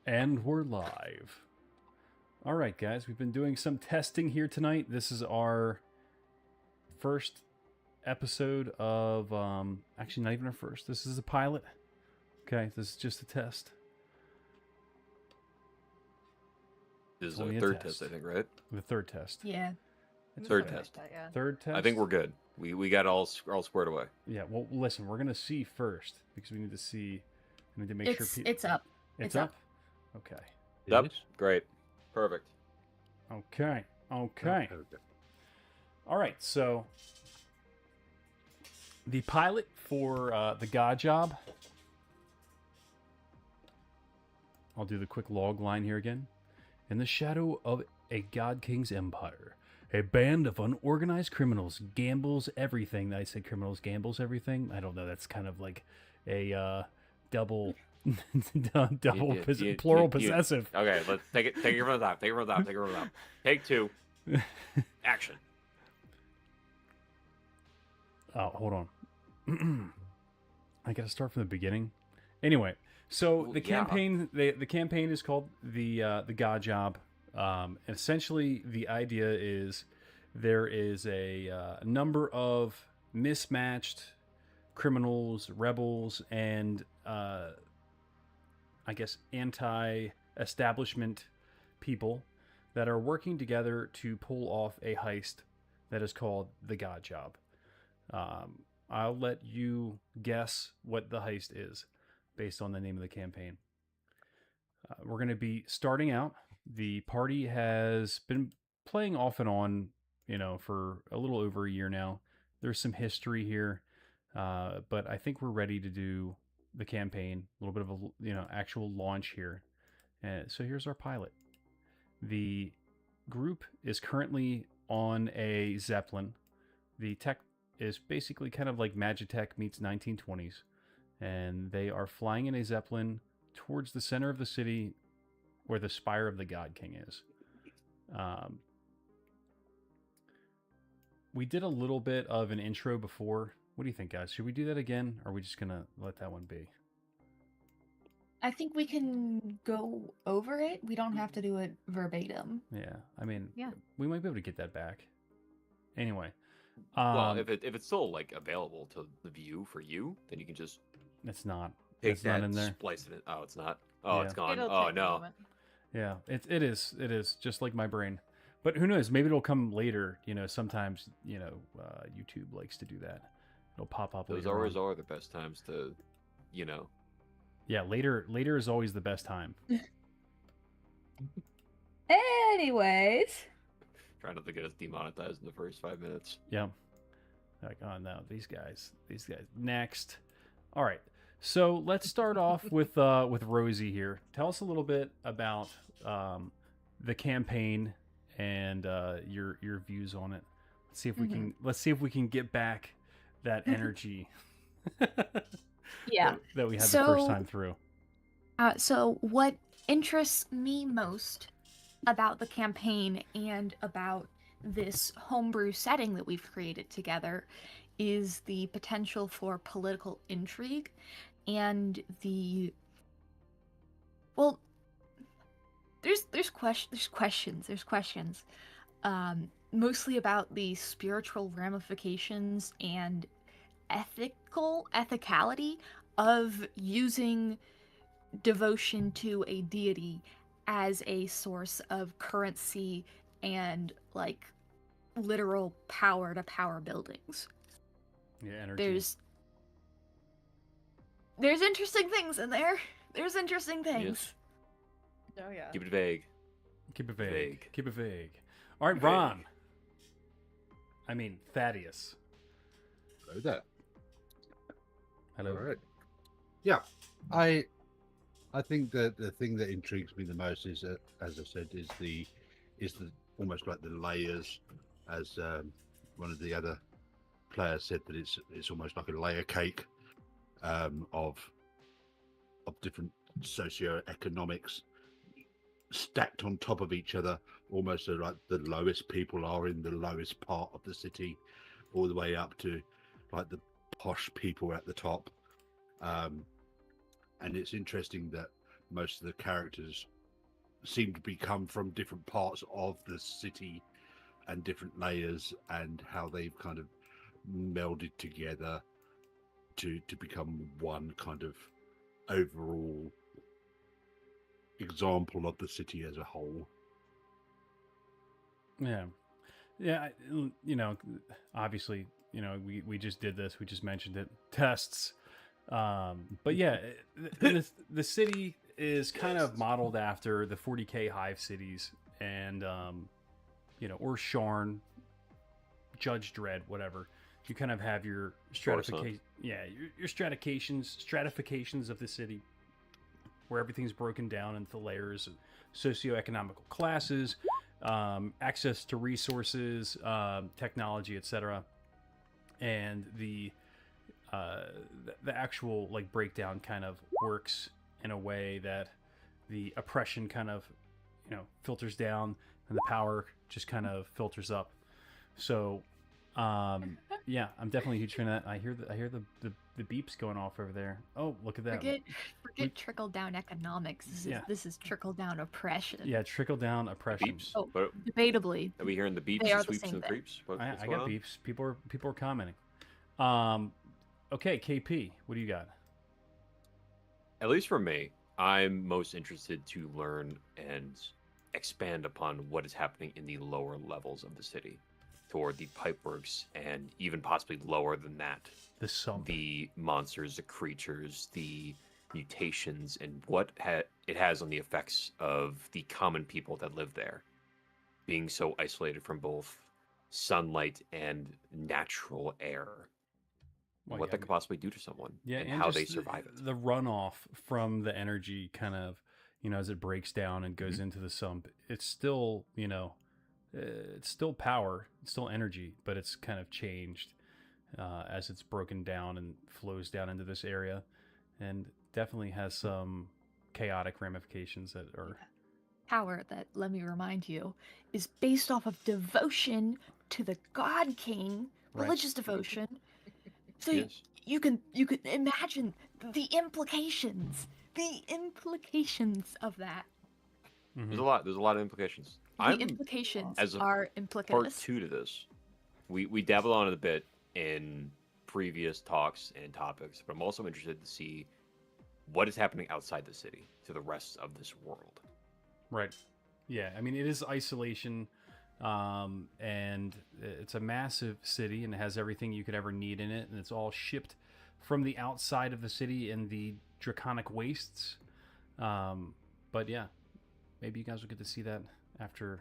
And we're live. All right, guys, we've been doing some testing here tonight. This is our first episode of, actually, not even our first. This is a pilot. Okay, this is just a test. This is It's our only a third test. test, I think, right? The third test. Yeah. Third Something test. like that, yeah. Third test. I think we're good. We got all squared away. Yeah. Well, listen, we're gonna see first because we need to see. We need to make sure people. It's up. It's up. Okay. Yep. Great. Perfect. Okay. Okay. All right. So the pilot for the God Job. I'll do the quick log line here again. In the shadow of a God King's empire, a band of unorganized criminals gambles everything. I said criminals gambles everything. I don't know. That's kind of like a double, plural possessive. Okay, let's take it from the top. Take it from the top. Take it from the top. Take two. Action. Oh, hold on. I gotta start from the beginning. Anyway, so the campaign, the campaign is called the God Job. Essentially, the idea is there is a number of mismatched criminals, rebels, and I guess anti-establishment people that are working together to pull off a heist that is called the God Job. I'll let you guess what the heist is based on the name of the campaign. We're going to be starting out. The party has been playing off and on, for a little over a year now. There's some history here, but I think we're ready to do the campaign. A little bit of a, actual launch here. So here's our pilot. The group is currently on a Zeppelin. The tech is basically kind of like Magitech meets 1920s. And they are flying in a Zeppelin towards the center of the city where the Spire of the God King is. We did a little bit of an intro before. What do you think, guys? Should we do that again? Or are we just going to let that one be? I think we can go over it. We don't have to do it verbatim. Yeah. I mean, Yeah. We might be able to get that back. Anyway. Well, if it's still like available to the view for you, then you can just it's not. take it's that, not in there. splice it in. Oh, it's not. Oh, Yeah. it's gone. It'll Oh take a no. moment. Yeah, it is just like my brain. But who knows? Maybe it'll come later. Sometimes YouTube likes to do that. It'll pop up. Those later always on. are the best times to, Yeah, later is always the best time. Anyways. Try not to get us demonetized in the first 5 minutes. Yeah. Like, oh no, these guys. Next. All right. So let's start off with Rosie here. Tell us a little bit about the campaign and your views on it. Let's see if we can get back that energy. Yeah. that we had the first time through. So what interests me most about the campaign and about this homebrew setting that we've created together is the potential for political intrigue and there's questions mostly about the spiritual ramifications and ethicality of using devotion to a deity as a source of currency and like literal power to power buildings. Yeah, energy. There's interesting things in there. There's interesting things. Yes. Oh yeah. Keep it vague. Keep it vague. All right, Ron. I mean, Thaddeus. Hello there. Hello. All right. Yeah, I think that the thing that intrigues me the most is that, as I said, is the almost like the layers, as one of the other players said, that it's almost like a layer cake of different socio-economics stacked on top of each other, almost like the lowest people are in the lowest part of the city, all the way up to like the posh people at the top. And it's interesting that most of the characters seem to come from different parts of the city and different layers, and how they've kind of melded together to become one kind of overall example of the city as a whole. Yeah. Obviously, we just did this. We just mentioned it. Tests. But yeah, the city is kind of modeled after the 40K hive cities, and or Sharn, Judge Dredd, whatever. You kind of have your stratification. Yeah, your stratifications of the city, where everything's broken down into layers, socioeconomical classes, access to resources, technology, etc. And the actual like breakdown kind of works in a way that the oppression kind of filters down, and the power just kind of filters up. So yeah, I'm definitely a huge fan of that. I hear the beeps going off over there. Oh, look at that. Forget trickle down economics. This is trickle down oppression. Yeah, trickle down oppression. Beeps? Oh, debatably. Are we hearing the beeps, They the are the sweeps, same and the thing. creeps? I got beeps. People are commenting. Okay, KP, what do you got? At least for me, I'm most interested to learn and expand upon what is happening in the lower levels of the city, toward the pipeworks, and even possibly lower than that. The sump. The monsters, the creatures, the mutations, and what it has on the effects of the common people that live there, being so isolated from both sunlight and natural air. Well, what that could possibly do to someone, and how they survive it. The runoff from the energy kind of, as it breaks down and goes into the sump, it's still, it's still power, it's still energy, but it's kind of changed as it's broken down and flows down into this area, and definitely has some chaotic ramifications that are... Power that, let me remind you, is based off of devotion to the God King, religious devotion. So yes. you can imagine the implications of that. Mm-hmm. There's a lot of implications. The implications are implicitous. Part 2 to this, we dabbled on it a bit in previous talks and topics, but I'm also interested to see what is happening outside the city to the rest of this world. Right. Yeah, I mean, it is isolation, and it's a massive city, and it has everything you could ever need in it, and it's all shipped from the outside of the city in the draconic wastes. But yeah, maybe you guys will get to see that after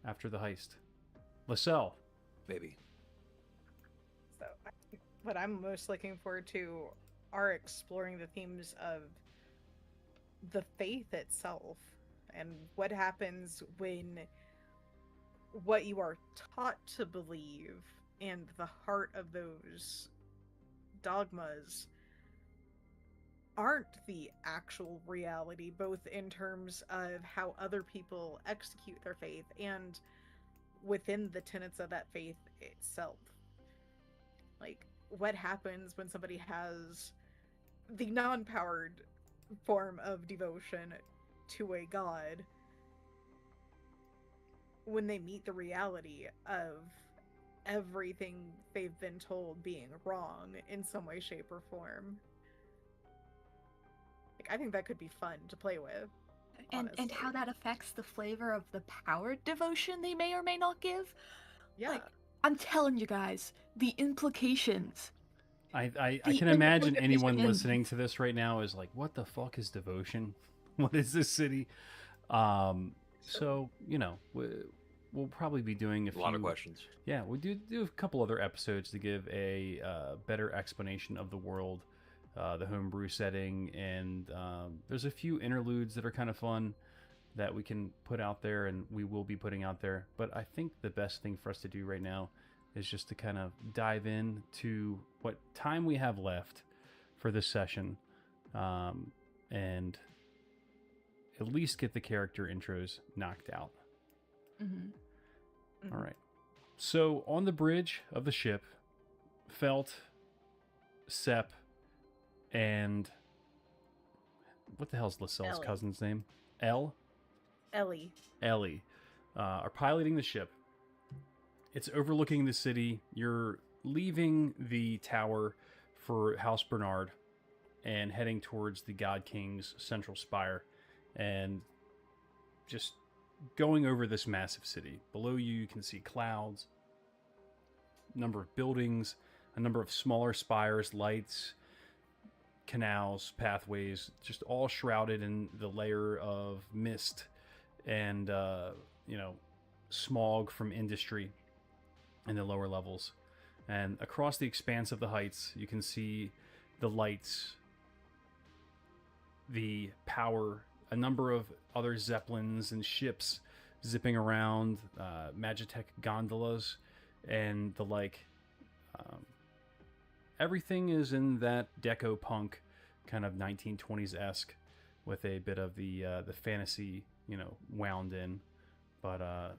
the heist. Lascelles. Maybe. So what I'm most looking forward to are exploring the themes of the faith itself, and what happens when what you are taught to believe and the heart of those dogmas aren't the actual reality, both in terms of how other people execute their faith and within the tenets of that faith itself. Like, what happens when somebody has the non-powered form of devotion to a god when they meet the reality of everything they've been told being wrong in some way, shape, or form. Like, I think that could be fun to play with. And how that affects the flavor of the powered devotion they may or may not give. Yeah. Like, I'm telling you guys, the implications. I can imagine anyone listening to this right now is like, what the fuck is devotion? What is this city? So, we'll probably be doing a lot of questions. Yeah, we do a couple other episodes to give a better explanation of the world, the homebrew setting, and there's a few interludes that are kind of fun that we can put out there, and we will be putting out there. But I think the best thing for us to do right now is just to kind of dive in to what time we have left for this session, and at least get the character intros knocked out. Mm-hmm. All right. So on the bridge of the ship, Felt, Sep, and what the hell's Lascelles' Ellie. cousin's name? Elle? Ellie. Ellie, are piloting the ship. It's overlooking the city. You're leaving the tower for House Bernard and heading towards the God King's central spire and just going over this massive city. Below you, you can see clouds, a number of buildings, a number of smaller spires, lights, canals, pathways, just all shrouded in the layer of mist and, smog from industry in the lower levels. And across the expanse of the heights, you can see the lights, the power, a number of other zeppelins and ships zipping around, Magitech gondolas, and the like. Everything is in that deco punk kind of 1920s-esque with a bit of the fantasy, wound in. But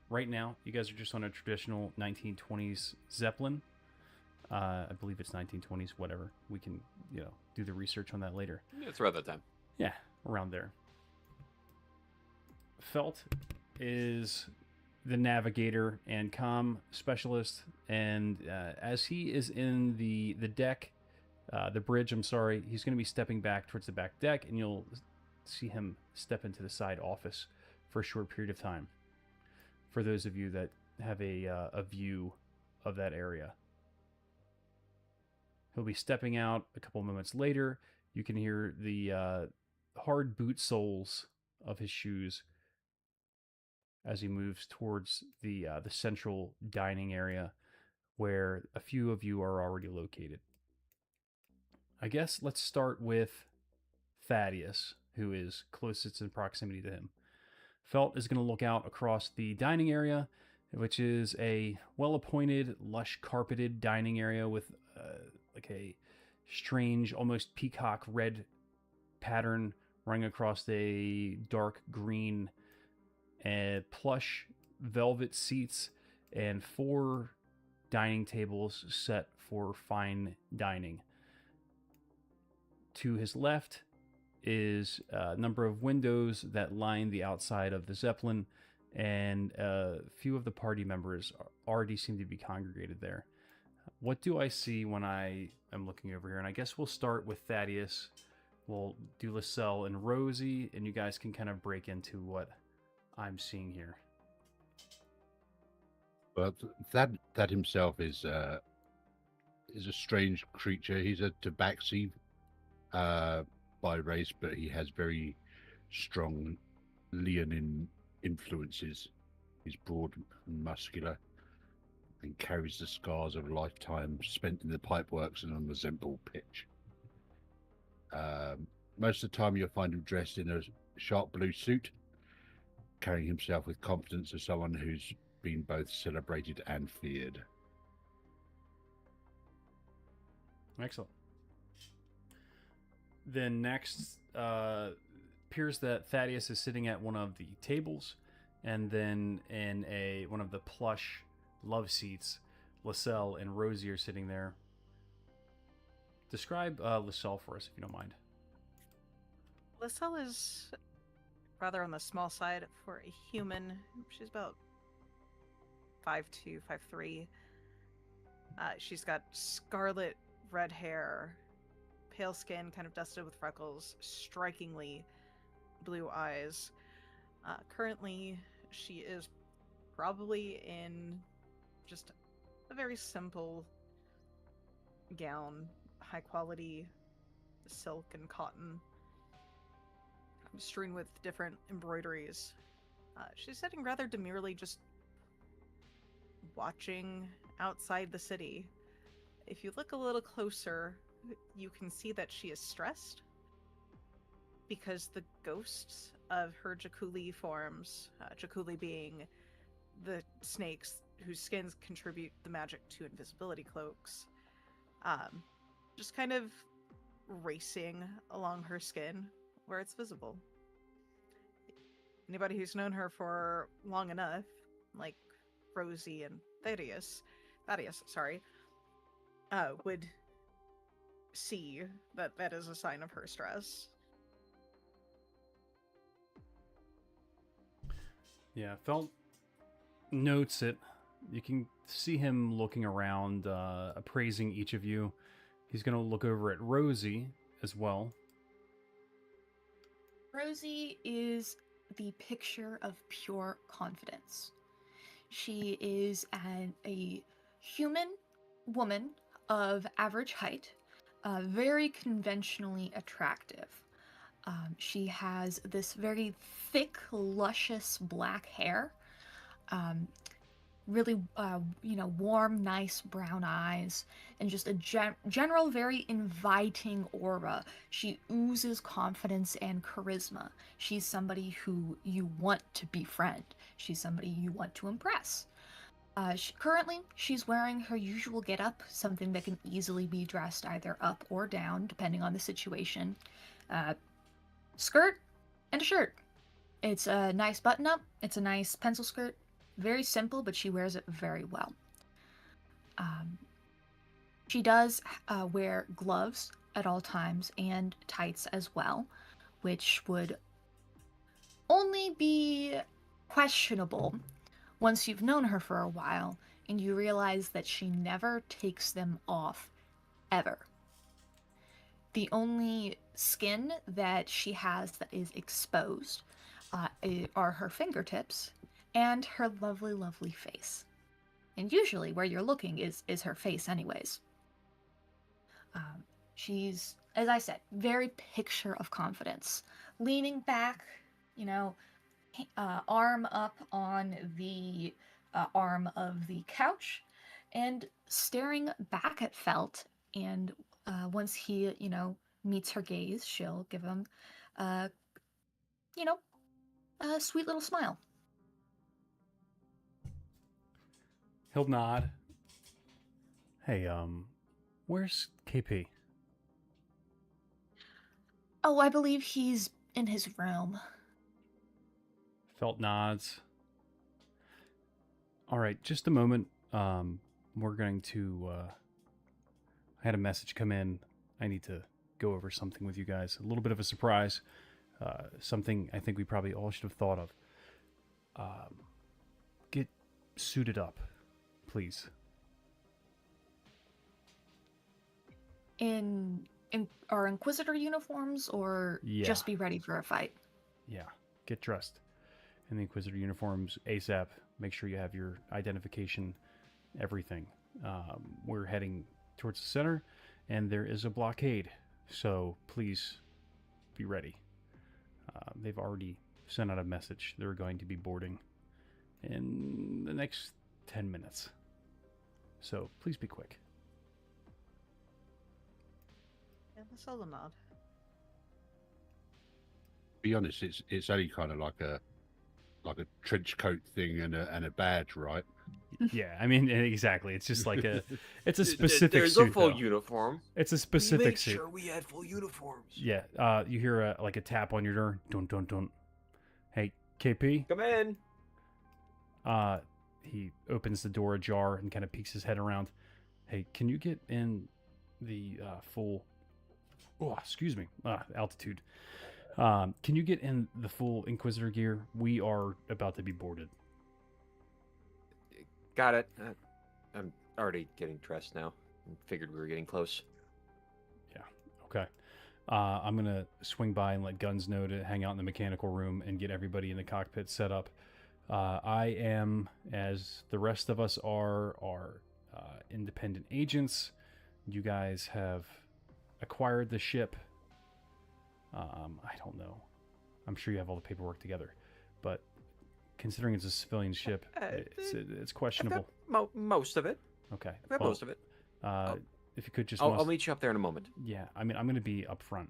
right now, you guys are just on a traditional 1920s Zeppelin. I believe it's 1920s, whatever. We can, do the research on that later. Yeah, it's around that time. Yeah, around there. Felt is the navigator and comm specialist, and as he is in the deck, the bridge, I'm sorry, he's going to be stepping back towards the back deck, and you'll see him step into the side office for a short period of time. For those of you that have a view of that area, he'll be stepping out a couple moments later. You can hear the hard boot soles of his shoes as he moves towards the central dining area where a few of you are already located. I guess let's start with Thaddeus, who is closest in proximity to him. Felt is going to look out across the dining area, which is a well-appointed, lush carpeted dining area with like a strange, almost peacock red pattern running across a dark green and plush velvet seats and 4 dining tables set for fine dining. To his left is a number of windows that line the outside of the Zeppelin, and a few of the party members already seem to be congregated there. What do I see when I am looking over here? And I guess we'll start with Thaddeus. We'll do Lascelles and Rosie, and you guys can kind of break into what I'm seeing here. Well, that himself is a strange creature. He's a tabaxi by race, but he has very strong Leonin influences. He's broad and muscular and carries the scars of a lifetime spent in the pipeworks and on the Zempel pitch. Most of the time you'll find him dressed in a sharp blue suit, carrying himself with confidence of someone who's been both celebrated and feared. Excellent. Then next, appears that Thaddeus is sitting at one of the tables, and then in one of the plush love seats, Lascelles and Rosie are sitting there. Describe Lascelles for us, if you don't mind. Lascelles is rather on the small side for a human. She's about 5'2", 5'3". She's got scarlet red hair, pale skin, kind of dusted with freckles, strikingly blue eyes. Currently, she is probably in just a very simple gown, high quality silk and cotton, strewn with different embroideries. She's sitting rather demurely, just watching outside the city. If you look a little closer, you can see that she is stressed because the ghosts of her Jakuli forms, Jakuli being the snakes whose skins contribute the magic to invisibility cloaks, just kind of racing along her skin where it's visible. Anybody who's known her for long enough, like Rosie and Thaddeus, would see that that is a sign of her stress. Yeah, Felt notes it. You can see him looking around, appraising each of you. He's going to look over at Rosie as well. Rosie is the picture of pure confidence. She is a human woman of average height, very conventionally attractive. She has this very thick, luscious black hair, really, warm, nice brown eyes, and just a general, very inviting aura. She oozes confidence and charisma. She's somebody who you want to befriend. She's somebody you want to impress. Currently, she's wearing her usual getup, something that can easily be dressed either up or down, depending on the situation. Skirt and a shirt. It's a nice button-up. It's a nice pencil skirt. Very simple, but she wears it very well. She does wear gloves at all times and tights as well, which would only be questionable once you've known her for a while and you realize that she never takes them off, ever. The only skin that she has that is exposed are her fingertips and her lovely, lovely face. And usually where you're looking is her face anyways. She's, as I said, very picture of confidence. Leaning back, arm up on the arm of the couch and staring back at Felt. And once he, meets her gaze, she'll give him, a sweet little smile. He'll nod. Hey, where's KP? Oh, I believe he's in his room. Felt nods. All right, just a moment. We're going to. I had a message come in. I need to go over something with you guys. A little bit of a surprise. Something I think we probably all should have thought of. Get suited up, please. In our Inquisitor uniforms, or Yeah. just be ready for a fight? Yeah, get dressed in the Inquisitor uniforms ASAP. Make sure you have your identification, everything. We're heading towards the center, and there is a blockade, so please be ready. They've already sent out a message. They're going to be boarding in the next 10 minutes. So please be quick. Yeah, let's all nod. Be honest, it's only kind of like a trench coat thing and a badge, right? Yeah, I mean, exactly. It's just like it's a specific There's suit. a full though. uniform. It's a We specific made suit. sure we had full uniforms. Yeah, you hear a tap on your door. Don't. Hey, KP. Come in. He opens the door ajar and kind of peeks his head around. Hey, can you get in the full? Oh, excuse me. Altitude. Can you get in the full Inquisitor gear? We are about to be boarded. Got it. I'm already getting dressed now. Figured we were getting close. Yeah. Okay. I'm gonna swing by and let Guns know to hang out in the mechanical room and get everybody in the cockpit set up. I am, as the rest of us are independent agents. You guys have acquired the ship. I don't know. I'm sure you have all the paperwork together, but considering it's a civilian ship, it's questionable. I've got most of it. Okay. I've got most of it. If you could just, I'll meet you up there in a moment. Yeah, I mean, I'm going to be up front,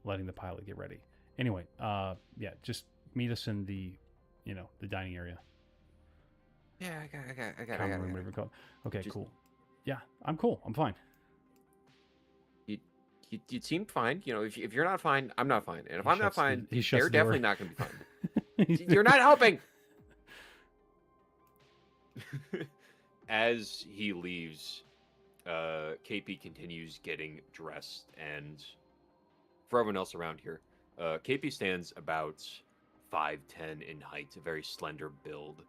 letting the pilot get ready. Anyway, yeah, just meet us in the dining area. Yeah, I got Common room, it. whatever you call it. Okay, Just- cool. Yeah, I'm cool. I'm fine. You seem fine. If you're not fine, I'm not fine. And if He I'm not shuts the- fine, he shuts they're the door. definitely not going to be fine. You're not helping. As he leaves, KP continues getting dressed, and for everyone else around here, KP stands about 5'10" in height, a very slender build,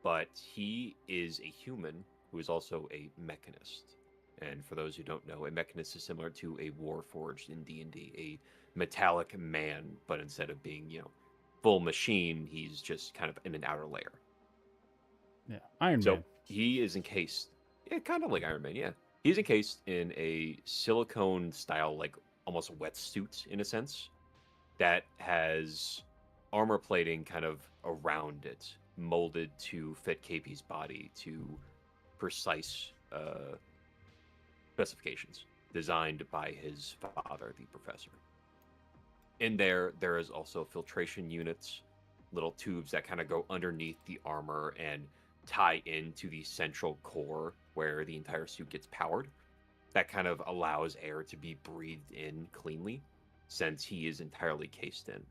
but he is a human who is also a mechanist. And for those who don't know, a mechanist is similar to a warforged in D&D, a metallic man, but instead of being, full machine, he's just kind of in an outer layer. Yeah, Iron So Man. he is encased, kind of like Iron Man, yeah. He's encased in a silicone style, like almost wetsuit in a sense, that has armor plating kind of around it, molded to fit KP's body to precise specifications, designed by his father, the professor. In there is also filtration units, little tubes that kind of go underneath the armor and tie into the central core where the entire suit gets powered. That kind of allows air to be breathed in cleanly, since he is entirely cased in.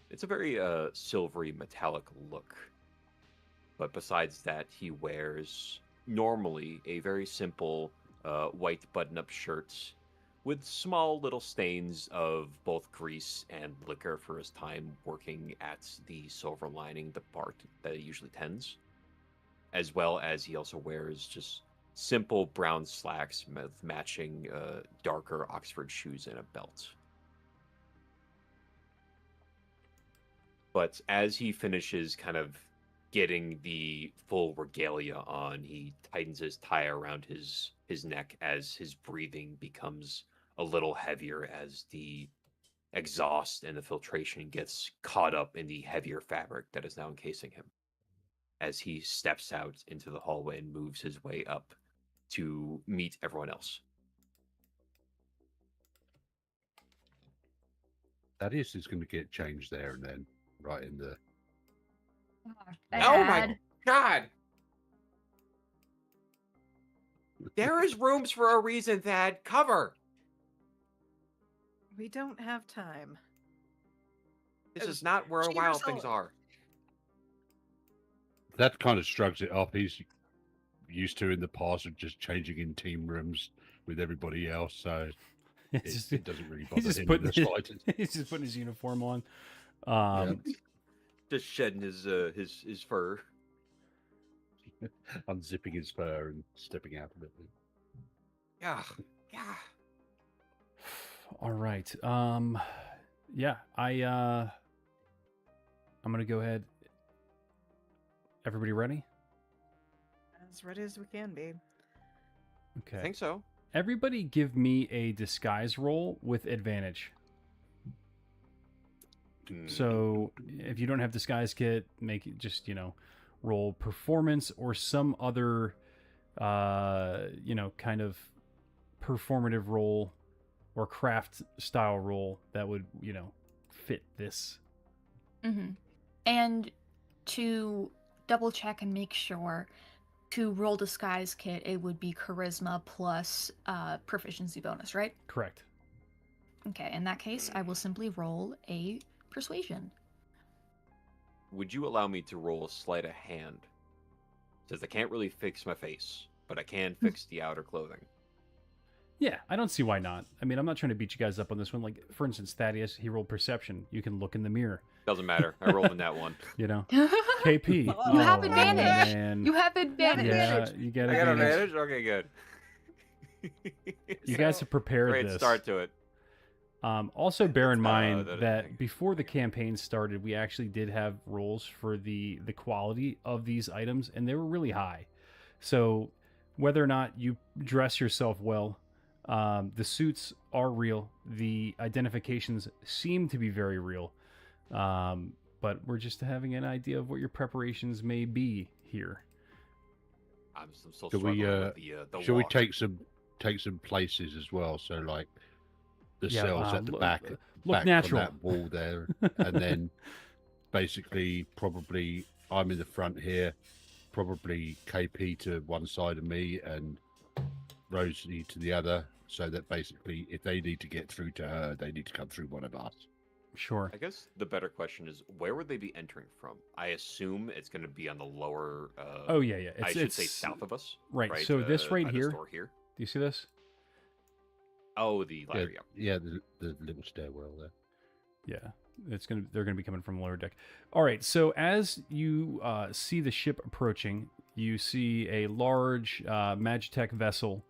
It's a very silvery, metallic look. But besides that, he wears normally a very simple white button-up shirt with small little stains of both grease and liquor for his time working at the silver lining, the part that he usually tends. As well as he also wears just simple brown slacks with matching darker Oxford shoes and a belt. But as he finishes kind of getting the full regalia on, he tightens his tie around his neck as his breathing becomes a little heavier as the exhaust and the filtration gets caught up in the heavier fabric that is now encasing him. As he steps out into the hallway and moves his way up to meet everyone else. Thaddeus is going to get changed there and then, right in the... Oh my god! There is rooms for a reason, Thad. Cover! We don't have time. This is not where She wild herself- things are. That kind of shrugs it off. He's used to in the past of just changing in team rooms with everybody else, so it doesn't really bother him in the slightest. He's just putting his uniform on. Just shedding his fur. Unzipping his fur and stepping out of it. Yeah. All right. Yeah, I'm gonna go ahead. Everybody ready? As ready as we can be. Okay. I think so. Everybody give me a disguise roll with advantage. So if you don't have disguise kit, make it just, roll performance or some other, kind of performative roll or craft style roll that would, fit this. Mm-hmm. And to double check and make sure, to roll disguise kit, it would be charisma plus proficiency bonus, right? Correct. Okay, in that case, I will simply roll a persuasion. Would you allow me to roll a sleight of hand? Says I can't really fix my face, but I can fix the outer clothing. Yeah, I don't see why not. I mean, I'm not trying to beat you guys up on this one. Like, for instance, Thaddeus, he rolled perception. You can look in the mirror. Doesn't matter. I rolled in that one. KP. You have advantage. Man. You have advantage. Yeah, you get I got advantage. advantage? Okay, good. You guys have prepared Great this. start to it. Also, bear in mind that that thing. before the campaign started, we actually did have rolls for the quality of these items, and they were really high. So whether or not you dress yourself well, the suits are real. The identifications seem to be very real. But we're just having an idea of what your preparations may be here. I'm still Should we, struggling with the Should we walk. take some places as well? So like the Yeah, cells at the back look natural. on that wall there, and then basically probably I'm in the front here, probably KP to one side of me and Rosie to the other, so that basically if they need to get through to her, they need to come through one of us. Sure. I guess the better question is, where would they be entering from? I assume it's going to be on the lower. Oh yeah. I should say south of us. Right. So this right by here. this door here. Do you see this? Oh, the ladder. Yeah. Yeah, the little stairwell there. Yeah, they're gonna be coming from lower deck. All right, so as you see the ship approaching, you see a large Magitech vessel,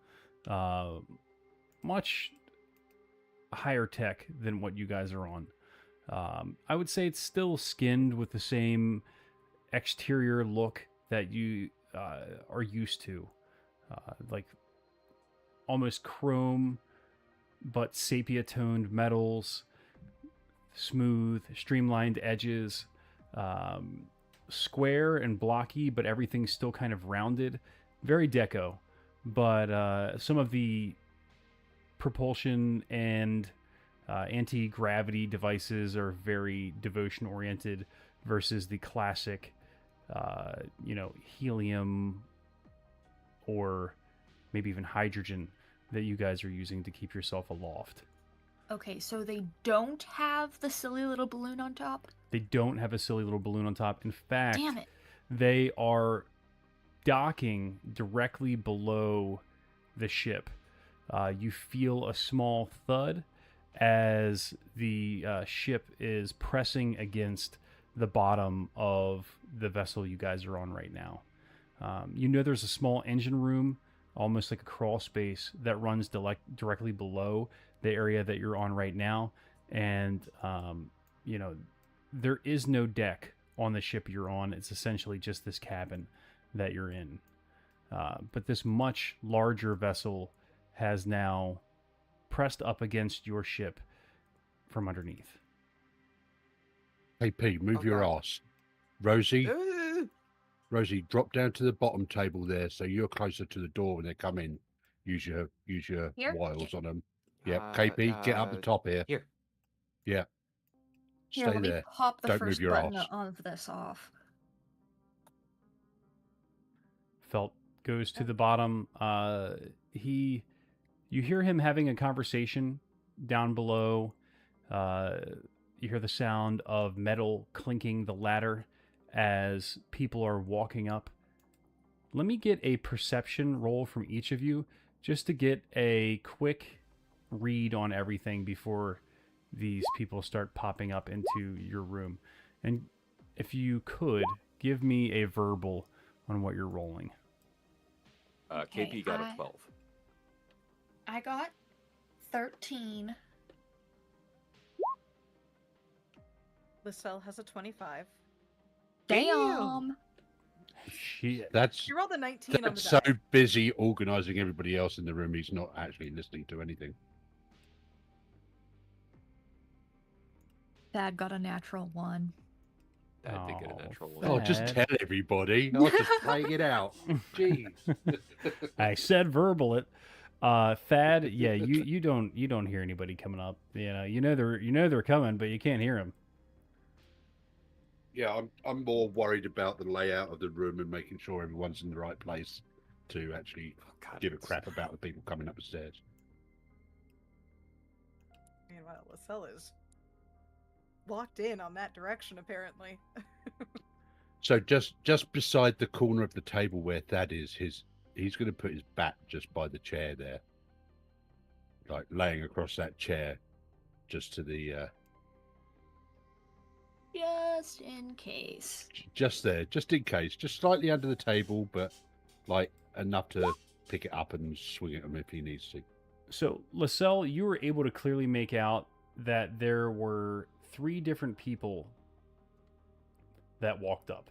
much higher tech than what you guys are on. I would say it's still skinned with the same exterior look that you are used to, like almost chrome, but sepia toned metals, smooth, streamlined edges, square and blocky, but everything's still kind of rounded. Very deco, but some of the propulsion and anti-gravity devices are very devotion oriented versus the classic, helium or maybe even hydrogen that you guys are using to keep yourself aloft. Okay, so they don't have the silly little balloon on top? They don't have a silly little balloon on top. In fact, Damn it. they are docking directly below the ship. You feel a small thud as the ship is pressing against the bottom of the vessel you guys are on right now. There's a small engine room, almost like a crawl space, that runs directly below the area that you're on right now. And, there is no deck on the ship you're on. It's essentially just this cabin that you're in. But this much larger vessel has now pressed up against your ship from underneath. Hey, P, move your ass. Rosie, drop down to the bottom table there so you're closer to the door when they come in. Use your Here? wiles on them. Yep, KP, get up the top here. Here. Yeah. Here, Stay let me there. pop the Don't move first your button arse. of this off. Felt goes to the bottom. You hear him having a conversation down below. You hear the sound of metal clinking the ladder as people are walking up. Let me get a perception roll from each of you just to get a quick read on everything before these people start popping up into your room. And if you could, give me a verbal on what you're rolling. KP got a 12. I got 13. Lysel has a 25. Damn. Shit. You rolled a 19 on the That's so die. busy organising everybody else in the room, he's not actually listening to anything. Dad got a natural 1. That did get a natural one. Oh, just Bad. tell everybody. I was just playing it out. Jeez. I said verbal it. Thad, yeah, you don't hear anybody coming up. They're coming, but you can't hear them. Yeah, I'm more worried about the layout of the room and making sure everyone's in the right place to actually give a crap about the people coming up the stairs. Meanwhile, Lysel is locked in on that direction, apparently. So just beside the corner of the table where Thad is, he's going to put his back just by the chair there, like laying across that chair, just to the Just in case. just there, just in case, just slightly under the table, but like enough to pick it up and swing it him if he needs to. So, Lysel, you were able to clearly make out that there were 3 different people that walked up.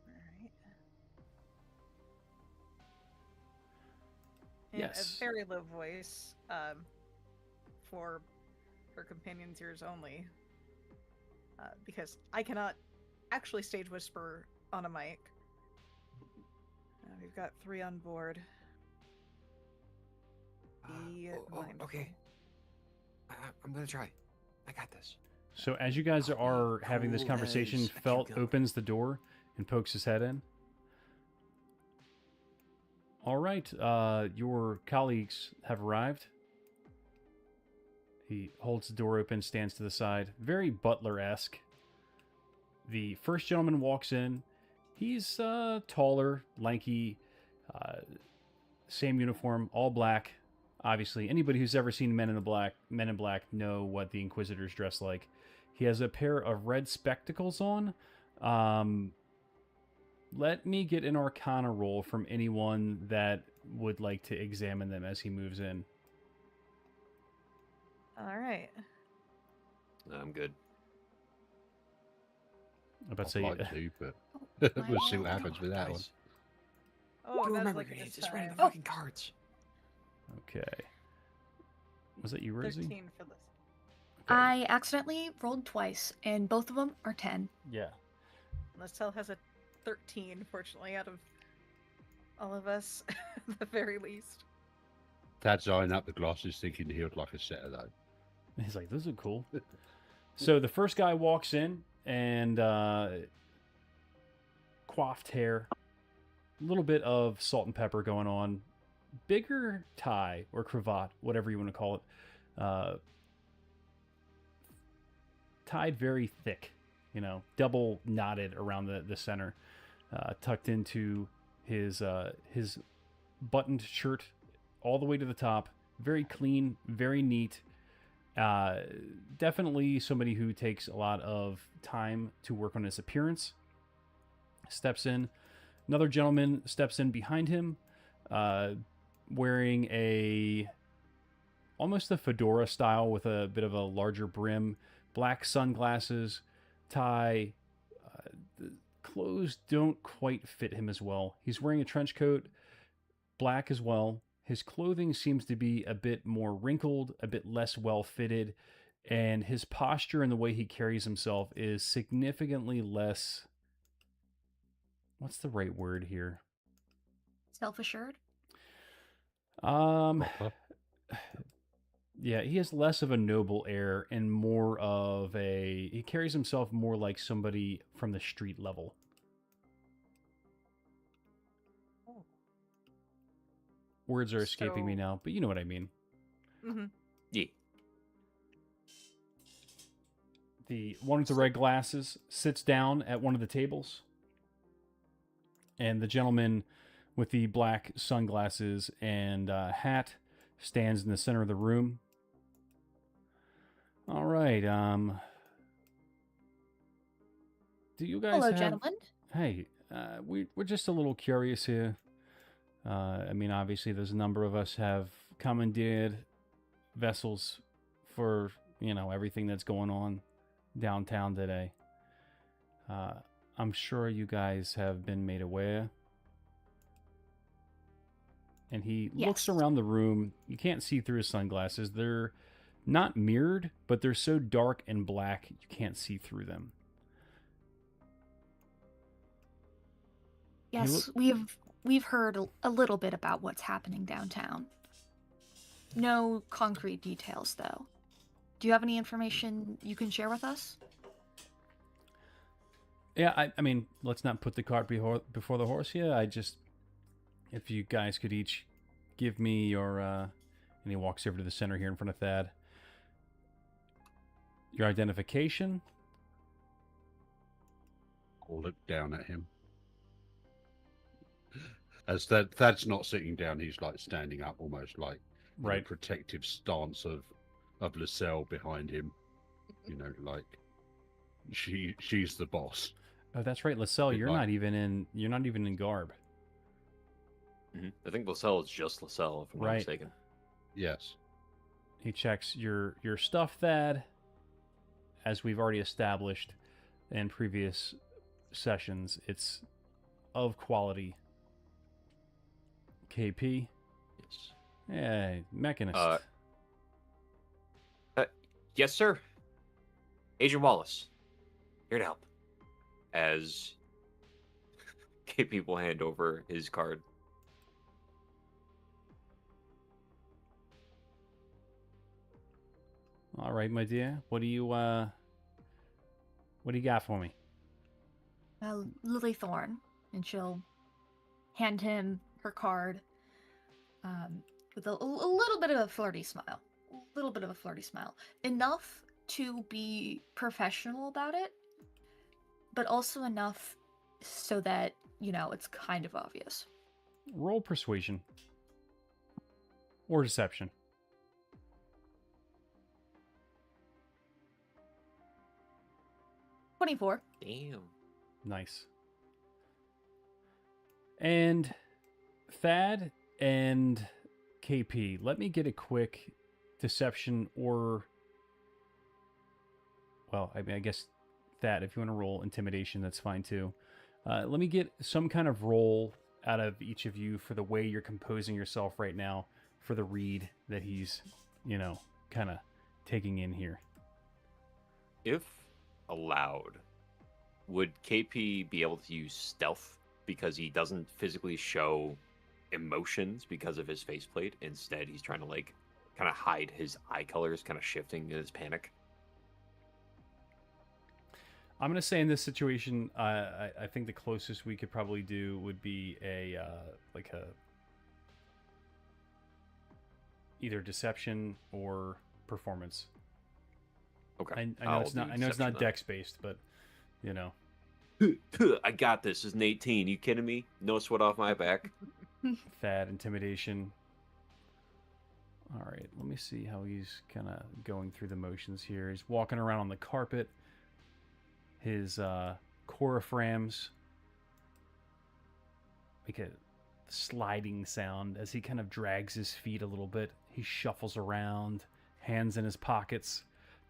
Alright. In Yes. a very low voice, for her companion's ears only, because I cannot actually stage whisper on a mic. We've got 3 on board. Be mindful. Okay. I'm gonna try. I got this. So, as you guys are having this Cool conversation, as I keep Felt going. opens the door and pokes his head in. All right, your colleagues have arrived. He holds the door open, stands to the side, very butler-esque. The first gentleman walks in. He's taller, lanky, same uniform, all black, Obviously, anybody who's ever seen Men in Black know what the Inquisitors dress like. He has a pair of red spectacles on. Um, Let me get an Arcana roll from anyone that would like to examine them as he moves in. All right. I'm good. I'm about to I'd say, like to, but we'll see what happens with that one. Guys, Oh, do that's remember like grenades. this It's right in the time. fucking cards. okay. Was that you, Rosie? 13 for this. Okay. I accidentally rolled twice, and both of them are 10. Yeah. Lestelle has a 13, fortunately, out of all of us, at the very least. Tad's eyeing up the glasses, thinking he would like a set of those. He's like, those are cool. So the first guy walks in and coiffed hair, a little bit of salt and pepper going on, bigger tie or cravat, whatever you want to call it, tied very thick, double knotted around the center, tucked into his buttoned shirt all the way to the top. Very clean, very neat. Definitely somebody who takes a lot of time to work on his appearance. Steps in. Another gentleman steps in behind him, wearing almost a fedora style with a bit of a larger brim, black sunglasses, tie. The clothes don't quite fit him as well. He's wearing a trench coat, black as well. His clothing seems to be a bit more wrinkled, a bit less well fitted, and his posture and the way he carries himself is significantly less. What's the right word here? Self-assured? Proper. Yeah, he has less of a noble air and more of he carries himself more like somebody from the street level. Words are escaping me So- now, but you know what I mean. Mm-hmm. Yeah. The one with the red glasses sits down at one of the tables, and the gentleman with the black sunglasses and hat stands in the center of the room. All right. Do you guys Hello, have? gentlemen. Hey, we're just a little curious here. I mean, obviously, there's a number of us have commandeered vessels for everything that's going on downtown today. I'm sure you guys have been made aware. And he looks Yes. around the room. You can't see through his sunglasses. They're not mirrored, but they're so dark and black you can't see through them. Yes, we've heard a little bit about what's happening downtown. No concrete details, though. Do you have any information you can share with us? Yeah, I mean, let's not put the cart before the horse here. If you guys could each give me your, and he walks over to the center here in front of Thad, your identification. I'll look down at him. As Thad's not sitting down, he's like standing up, almost like in a Right. protective stance of Lacelle behind him. Like she's the boss. Oh, that's right, Lacelle. Bit You're like- not even in garb. I think Lacelle is just Lacelle, if I'm not Right. mistaken. Yes. He checks your stuff, Thad. As we've already established in previous sessions, it's of quality. KP. Yes. Yeah, mechanist. Yes, sir. Agent Wallace, here to help. As KP will hand over his card. All right, my dear. What do you got for me? Lily Thorne, and she'll hand him her card with a little bit of a flirty smile. A little bit of a flirty smile. Enough to be professional about it, but also enough so that, it's kind of obvious. Roll persuasion. or deception. 24. Damn. Nice. And Thad and KP, let me get a quick deception or, well, I mean, I guess Thad, if you want to roll intimidation, that's fine too. Let me get some kind of roll out of each of you for the way you're composing yourself right now for the read that he's, kind of taking in here. If allowed, would KP be able to use stealth because he doesn't physically show emotions because of his faceplate? Instead, he's trying to kind of hide his eye colors, kind of shifting in his panic. I'm gonna say in this situation, I think the closest we could probably do would be a either deception or performance. Okay. I know it's not. I know it's not dex based, but I got this. This is an 18. You kidding me? No sweat off my back. Thad, intimidation. All right, let me see how he's kind of going through the motions here. He's walking around on the carpet. His coriframs make a sliding sound as he kind of drags his feet a little bit. He shuffles around, hands in his pockets,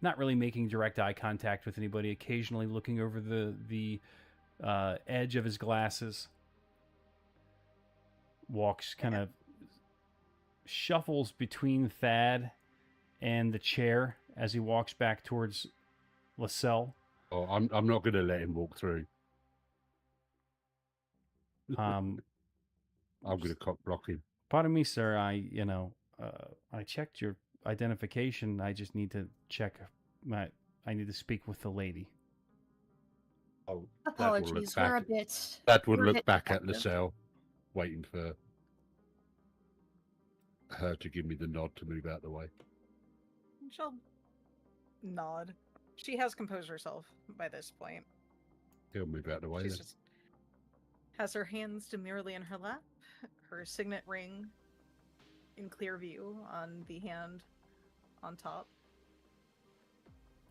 not really making direct eye contact with anybody, occasionally looking over the edge of his glasses. Walks kind of shuffles between Thad and the chair as he walks back towards Lascelles. Oh, I'm not going to let him walk through. I'm going to cock block him. Pardon me, sir. I checked your identification. I just need to check I need to speak with the lady. Oh, Apologies, we're a bit. That would we're a look bit back at defective. Lascelles, waiting for her to give me the nod to move out of the way. She'll nod. She has composed herself by this point. He'll move out of the way. She's Then. just has her hands demurely in her lap, her signet ring in clear view on the hand on top.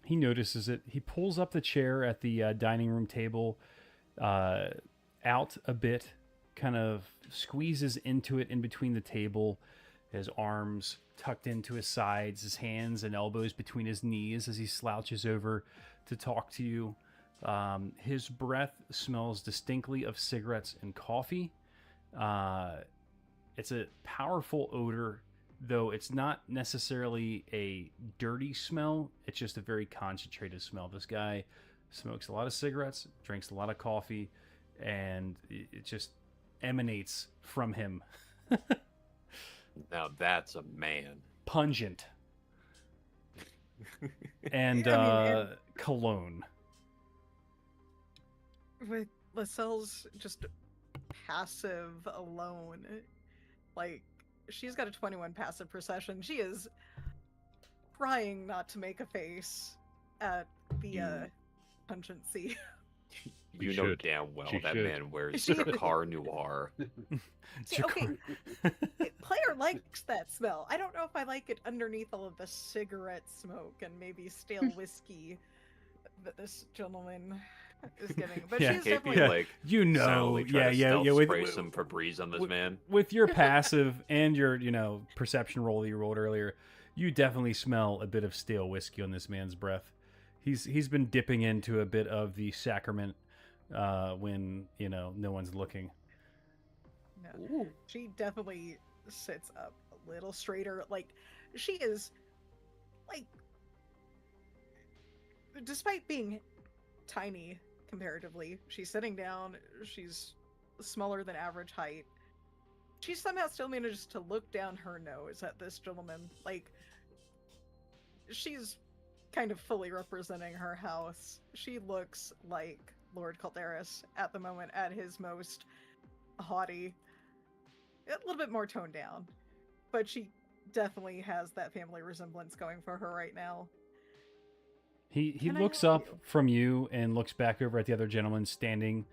He notices it. He pulls up the chair at the dining room table out a bit, kind of squeezes into it in between the table, his arms tucked into his sides, his hands and elbows between his knees as he slouches over to talk to you. His breath smells distinctly of cigarettes and coffee. It's a powerful odor, though it's not necessarily a dirty smell. It's just a very concentrated smell. This guy smokes a lot of cigarettes, drinks a lot of coffee, and it just emanates from him. Now that's a man. Pungent. And cologne. With Lascelles just passive alone, she's got a 21 passive perception. She is trying not to make a face at the pungency. You know damn well that man wears Car Noir. See, okay, player likes that smell. I don't know if I like it underneath all of the cigarette smoke and maybe stale whiskey that this gentleman is getting. But she's definitely spray some Febreze on this man. With your passive and your perception roll that you rolled earlier, you definitely smell a bit of stale whiskey on this man's breath. He's been dipping into a bit of the sacrament when no one's looking. No. She definitely sits up a little straighter. She is despite being tiny comparatively, she's sitting down, she's smaller than average height. She somehow still manages to look down her nose at this gentleman. She's kind of fully representing her house. She looks like Lord Calderas at the moment, at his most haughty, a little bit more toned down, but she definitely has that family resemblance going for her right now. He looks up from you and looks back over at the other gentleman standing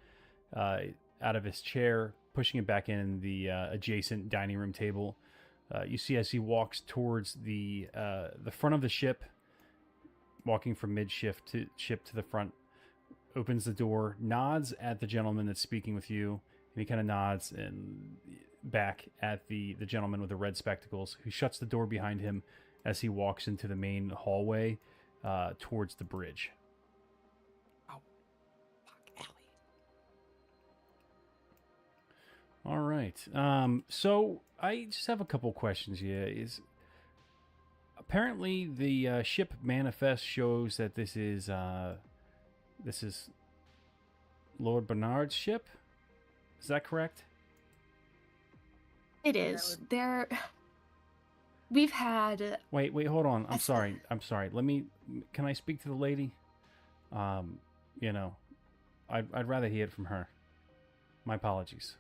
out of his chair, pushing it back in the adjacent dining room table. You see as he walks towards the front of the ship, walking from mid-ship to the front, opens the door, nods at the gentleman that's speaking with you, and he kind of nods and back at the gentleman with the red spectacles, who shuts the door behind him as he walks into the main hallway towards the bridge. Oh, fuck, Allie. All right. So I just have a couple questions here. Is apparently the ship manifest shows that this is Lord Bernard's ship. Is that correct? It is. There. We've had. Wait, hold on. I'm sorry. Can I speak to the lady? You know, I'd rather hear it from her. My apologies.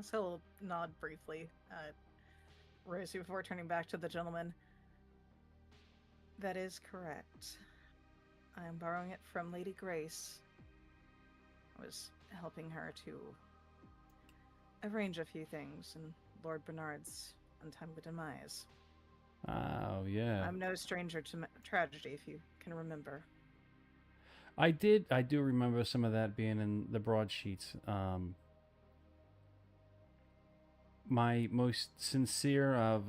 So he'll nod briefly at Rosie before turning back to the gentleman. That is correct. I am borrowing it from Lady Grace. I was helping her to arrange a few things in Lord Bernard's untimely demise. Oh, yeah. I'm no stranger to tragedy, if you can remember. I do remember some of that being in the broadsheets. My most sincere of,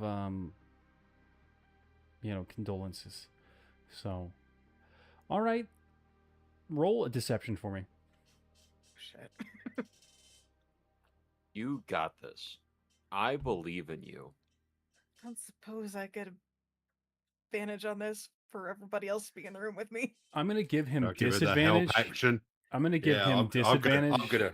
condolences. So, all right. Roll a deception for me. Shit. You got this. I believe in you. Don't suppose I get advantage on this for everybody else being in the room with me. I'm going to give him I'll give it the help disadvantage. action. I'm going to give him disadvantage.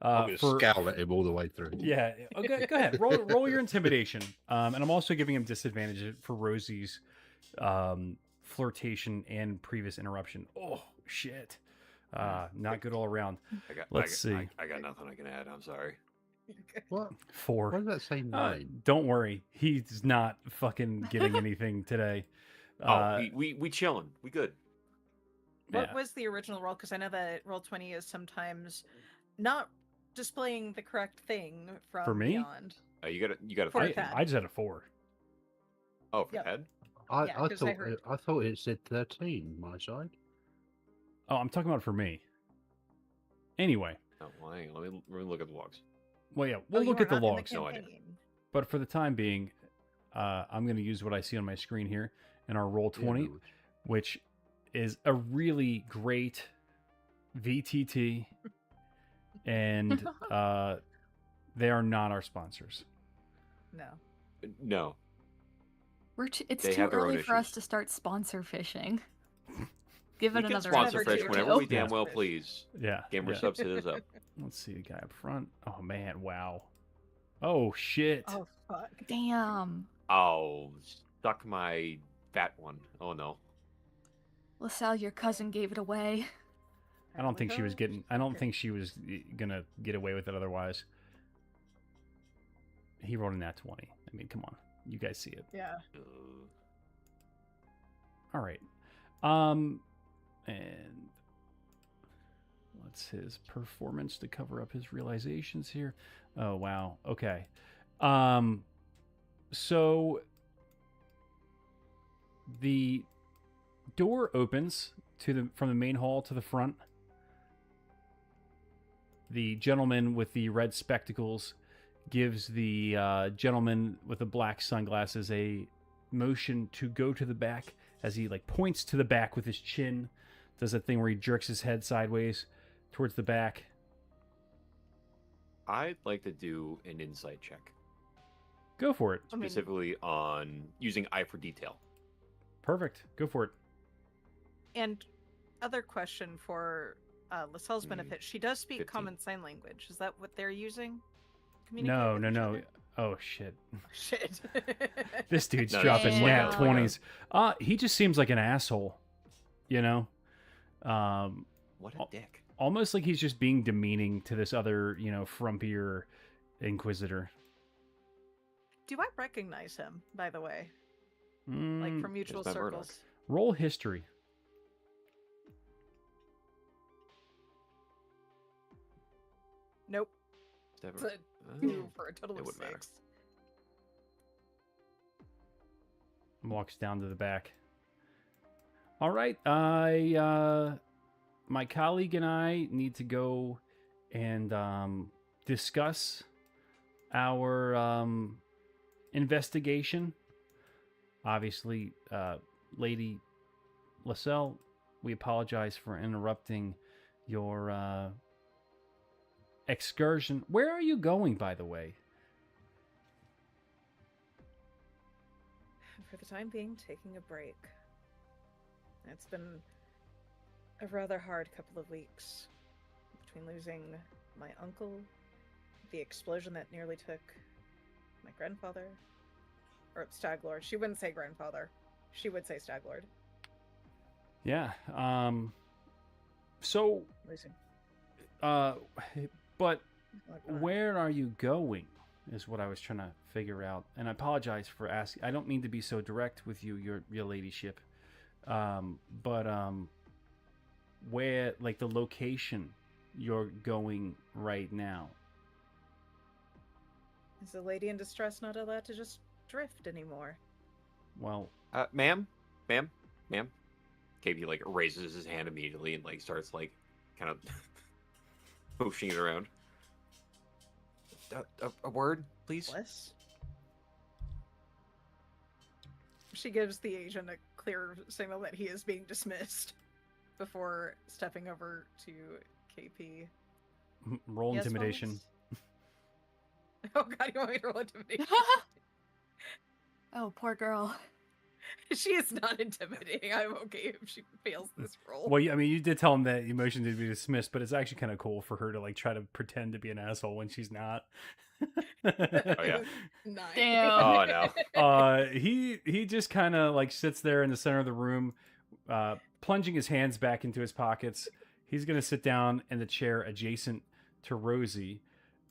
I'm gonna scowl at him all the way through. Yeah. Okay. Go ahead. Roll your intimidation. And I'm also giving him disadvantage for Rosie's flirtation and previous interruption. Oh shit. Not good all around. Let's see. I got nothing I can add. I'm sorry. What? 4. Why does that say 9? Don't worry. He's not fucking getting anything today. We chilling. We good. What was the original roll? Because I know that Roll20 is sometimes not displaying the correct thing from For me? beyond. You got a For three. Ted. I just had a 4. Oh, for Yep. Ted? I Yeah, 'cause I heard- thought it said 13. My side. Oh, I'm talking about for me. Anyway. Oh, well, hang on. Let me look at the logs. Well, yeah, Oh, we'll you look are at the not in logs. No idea. campaign. But for the time being, I'm going to use what I see on my screen here in our roll 20, Yeah, which is a really great VTT, and they are not our sponsors. No. No. It's They too have their own early for us issues. to start sponsor fishing. Give it We can another sponsor episode fish or whenever two. we damn Yeah. well please. Yeah. Gamer yeah. subs hit us up. Let's see the guy up front. Oh man, wow. Oh shit. Oh fuck. Damn. Oh, stuck my fat one. Oh no. LaSalle, your cousin gave it away. I don't think she was gonna get away with it otherwise. He rolled a nat 20. I mean, come on. You guys see it. Yeah. All right. And what's his performance to cover up his realizations here? Oh, wow. Okay. So the door opens from the main hall to the front. The gentleman with the red spectacles gives the gentleman with the black sunglasses a motion to go to the back as he points to the back with his chin, does that thing where he jerks his head sideways towards the back. I'd like to do an insight check, Go for it. specifically on using eye for detail. Perfect. Go for it. And other question for LaSalle's benefit. She does speak 15. common sign language. Is that what they're using? to No, communicate no, with each no. other? Oh shit. Shit. This dude's No, dropping it's nat like 20s. He just seems like an asshole, you know? What a dick. Almost like he's just being demeaning to this other, frumpier inquisitor. Do I recognize him, by the way? Mm, Like from mutual Matt Murdock. circles? roll history. Nope. Is that But 2 for a total It of wouldn't matter. 6. Walks down to the back. All right, my colleague and I need to go and discuss our investigation. Obviously, Lady LaSalle, we apologize for interrupting your excursion. Where are you going, by the way? For the time being, taking a break. It's been a rather hard couple of weeks between losing my uncle, the explosion that nearly took my grandfather, or Stag Lord. She wouldn't say grandfather. She would say Stag Lord. Yeah. So, Losing. but Like, where are you going is what I was trying to figure out. And I apologize for asking. I don't mean to be so direct with you, your ladyship. But where, like, the location you're going right now? Is a lady in distress not allowed to just drift anymore? Well, Ma'am. KP like raises his hand immediately and like starts like kind of pushing it around. A word, please. Bless. She gives the agent a clear signal that he is being dismissed before stepping over to KP. roll Yes, intimidation. Wallace? Oh god, you want me to roll intimidation? Oh, poor girl. She is not intimidating. I'm okay if she fails this roll. Well, I mean, you did tell him that emotion did be dismissed, but it's actually kind of cool for her to like try to pretend to be an asshole when she's not. Oh yeah. 9. Damn. Oh no. He just kind of like sits there in the center of the room, plunging his hands back into his pockets. He's gonna sit down in the chair adjacent to Rosie,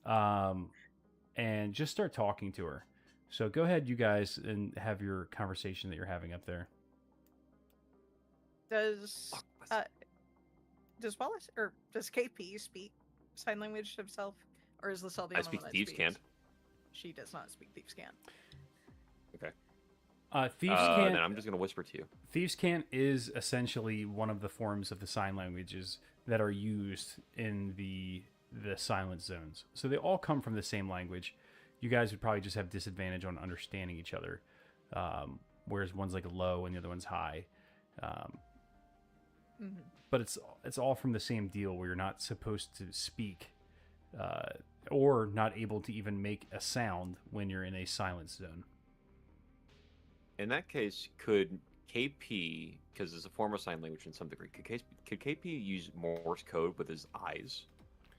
and just start talking to her. So go ahead, you guys, and have your conversation that you're having up there. Does Wallace or does KP speak sign language himself, or is LaSalle the I only speak one that thieves' speaks? cant. She does not speak thieves' cant. Okay. Thieves' Cant. Then I'm just gonna whisper to you. Thieves' Cant is essentially one of the forms of the sign languages that are used in the silent zones. So they all come from the same language. You guys would probably just have disadvantage on understanding each other, whereas one's like low and the other one's high. But it's all from the same deal where you're not supposed to speak or not able to even make a sound when you're in a silence zone. In that case, could KP, because it's a form of sign language in some degree, could KP use Morse code with his eyes,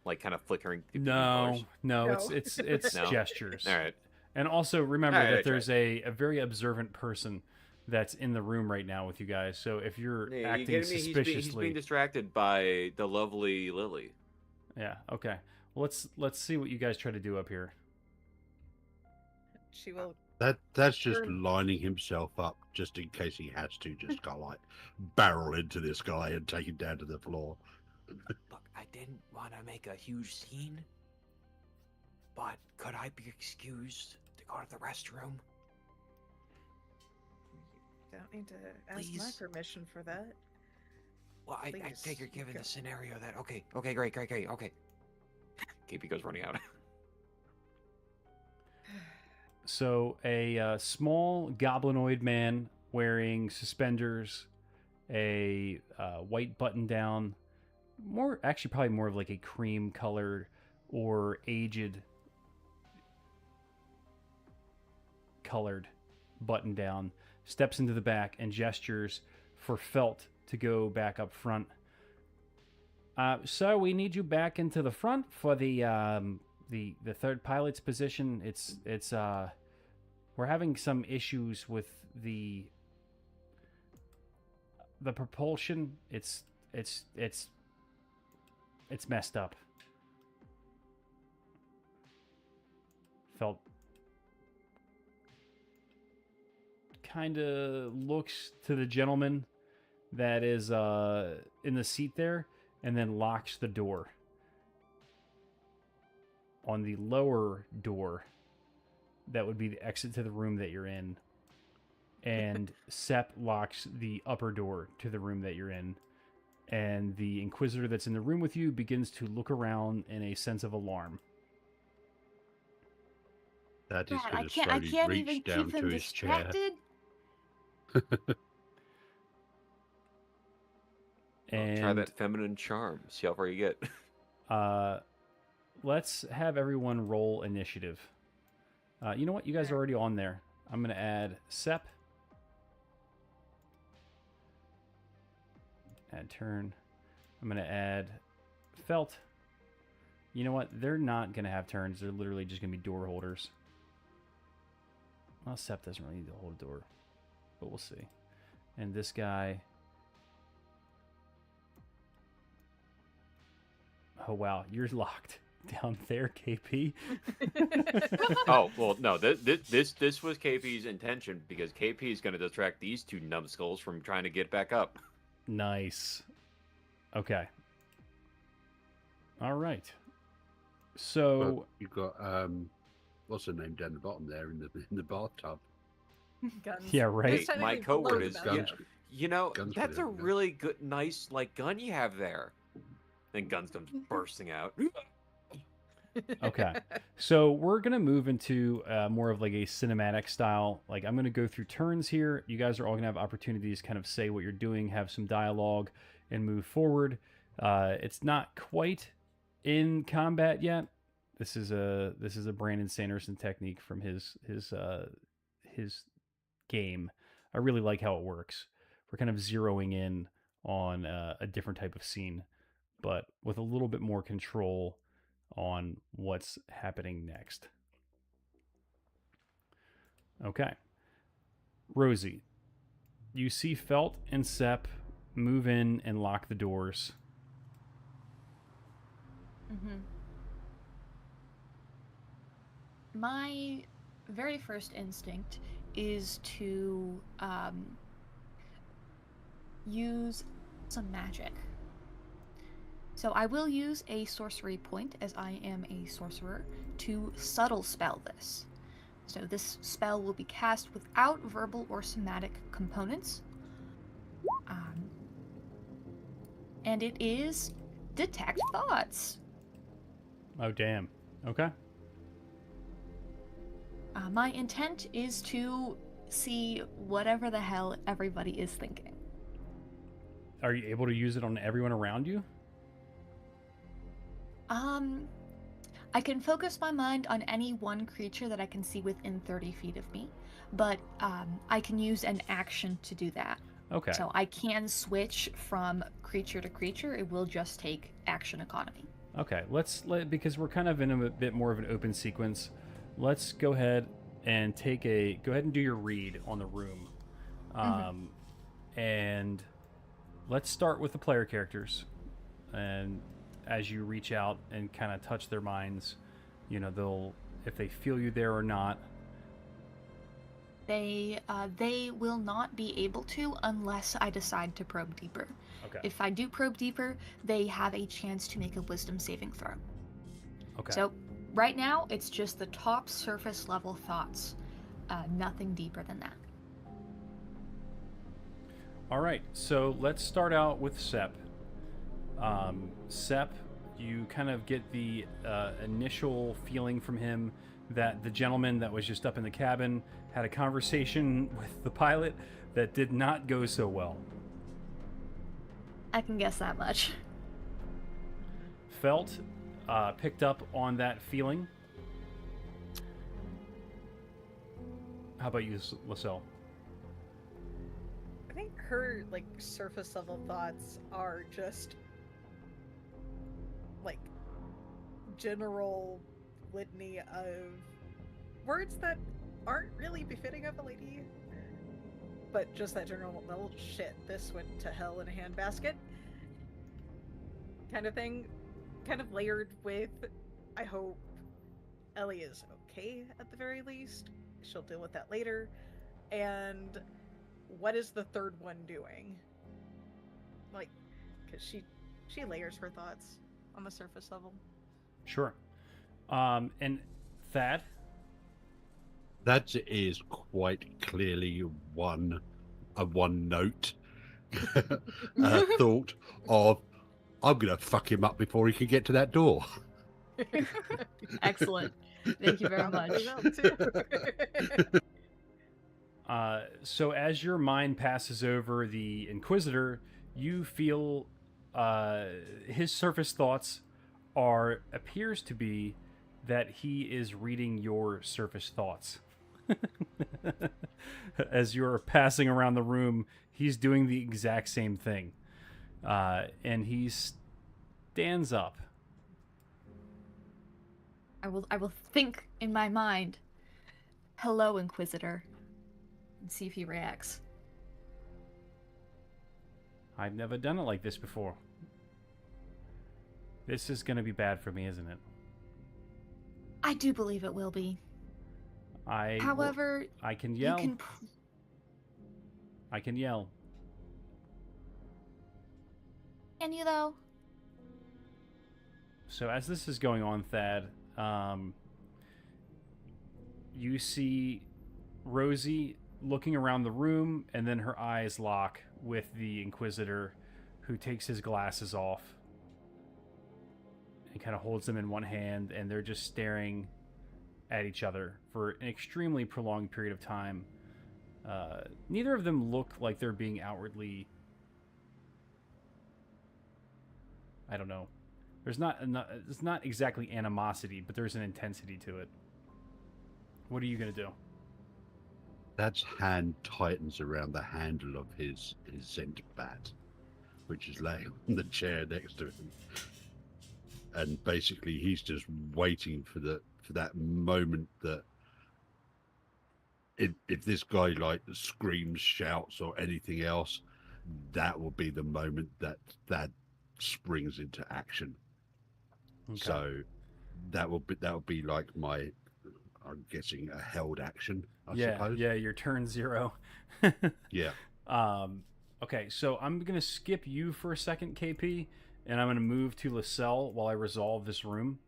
like kind of flickering? through the colors? No, No. it's No. gestures. All right. And also remember All right, that I tried. there's a very observant person that's in the room right now with you guys. So if you're Yeah, you acting getting me? suspiciously, He's being distracted by the lovely Lily. yeah, okay. Well, let's see what you guys try to do up here. She will. That's just Turn. lining himself up just in case he has to just go like barrel into this guy and take him down to the floor. Look, I didn't want to make a huge scene, but could I be excused to go to the restroom? You don't need to ask my Please. permission for that. Well, I Please, figure given go. the scenario that okay, great, okay. KP goes running out. So a small goblinoid man wearing suspenders, a white button down, probably more of like a cream colored or aged colored button down, steps into the back and gestures for Felt to go back up front. Sir, we need you back into the front for the third pilot's position. It's we're having some issues with the propulsion. It's messed up. Felt kind of looks to the gentleman that is in the seat there and then locks the door on the lower door, that would be the exit to the room that you're in. And Sep locks the upper door to the room that you're in. And the Inquisitor that's in the room with you begins to look around in a sense of alarm. That is Dad, going to I slowly can't reach even down keep to him his chair. distracted. And Try that feminine charm. See how far you get. let's have everyone roll initiative. You know what? You guys are already on there. I'm going to add Sep. Add turn. I'm going to add Felt. You know what? They're not going to have turns. They're literally just going to be door holders. Well, Sep doesn't really need to hold a door, but we'll see. And this guy... Oh, wow. You're locked down there, KP. Oh, well, no. This was KP's intention, because KP is going to distract these two numbskulls from trying to get back up. Nice. Okay. All right. So... Well, you've got, what's her name down the bottom there in the bathtub? Guns. Yeah, right. It's Hey, my technically below cohort the is bathtub. Guns. You know, Guns that's a for them, yeah. really good, nice, gun you have there. And Guns comes bursting out. Okay. So we're going to move into more of like a cinematic style. Like I'm going to go through turns here. You guys are all going to have opportunities to kind of say what you're doing, have some dialogue, and move forward. It's not quite in combat yet. This is a Brandon Sanderson technique from his game. I really like how it works. We're kind of zeroing in on a different type of scene, but with a little bit more control on what's happening next. Okay. Rosie, you see Felt and Sep move in and lock the doors. Mm-hmm. My very first instinct is to use some magic. So I will use a sorcery point, as I am a sorcerer, to subtle spell this. So this spell will be cast without verbal or somatic components. And it is Detect Thoughts. Oh, damn. Okay. My intent is to see whatever the hell everybody is thinking. Are you able to use it on everyone around you? I can focus my mind on any one creature that I can see within 30 feet of me, but I can use an action to do that. Okay. So I can switch from creature to creature. It will just take action economy. Okay, because we're kind of in a bit more of an open sequence, let's go ahead and go ahead and do your read on the room. And let's start with the player characters. And as you reach out and kind of touch their minds, they'll, if they feel you there or not. They will not be able to unless I decide to probe deeper. Okay. If I do probe deeper, they have a chance to make a wisdom saving throw. Okay. So right now, it's just the top surface level thoughts. Nothing deeper than that. All right, so let's start out with Sep. Sep, you kind of get the initial feeling from him that the gentleman that was just up in the cabin had a conversation with the pilot that did not go so well. I can guess that much. Felt picked up on that feeling. How about you, Lascelles? I think her surface level thoughts are just general litany of words that aren't really befitting of a lady, but just that general level shit. This went to hell in a handbasket kind of thing, kind of layered with, I hope Ellie is okay at the very least. She'll deal with that later. And what is the third one doing? Because she layers her thoughts on the surface level. Sure. And Thad? That is quite clearly a one note thought of, I'm going to fuck him up before he can get to that door. Excellent. Thank you very much. Probably will, too. So as your mind passes over the Inquisitor, you feel his surface thoughts appears to be that he is reading your surface thoughts. As you're passing around the room, he's doing the exact same thing. And he stands up. I will think in my mind, "Hello, Inquisitor," and see if he reacts. I've never done it like this before. This is going to be bad for me, isn't it? I do believe it will be. However, I can yell. you can. I can yell. Can you though? So as this is going on, Thad, you see Rosie looking around the room, and then her eyes lock with the Inquisitor, who takes his glasses off and kind of holds them in one hand, and they're just staring at each other for an extremely prolonged period of time. Neither of them look like they're being outwardly... I don't know. It's not exactly animosity, but there's an intensity to it. What are you going to do? That's hand tightens around the handle of his Zent bat, which is laying on the chair next to him. And basically he's just waiting for that moment that if this guy like screams, shouts, or anything else, that will be the moment that springs into action. Okay. So that will be like I'm guessing a held action, I suppose. Yeah, your turn 0. Yeah. Okay, so I'm going to skip you for a second, KP, and I'm going to move to Lascelles while I resolve this room.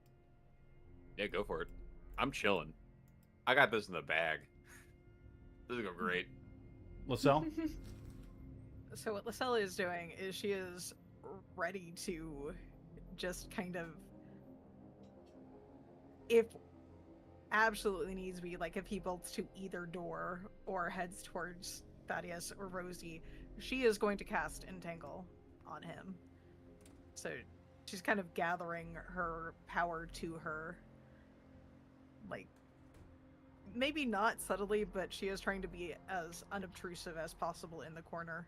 Yeah, go for it. I'm chilling. I got this in the bag. This is going great. Lascelles? So what Lascelles is doing is she is ready to just kind of, if absolutely needs be, like if he bolts to either door or heads towards Thaddeus or Rosie, she is going to cast Entangle on him. So she's kind of gathering her power to her, like, maybe not subtly, but she is trying to be as unobtrusive as possible in the corner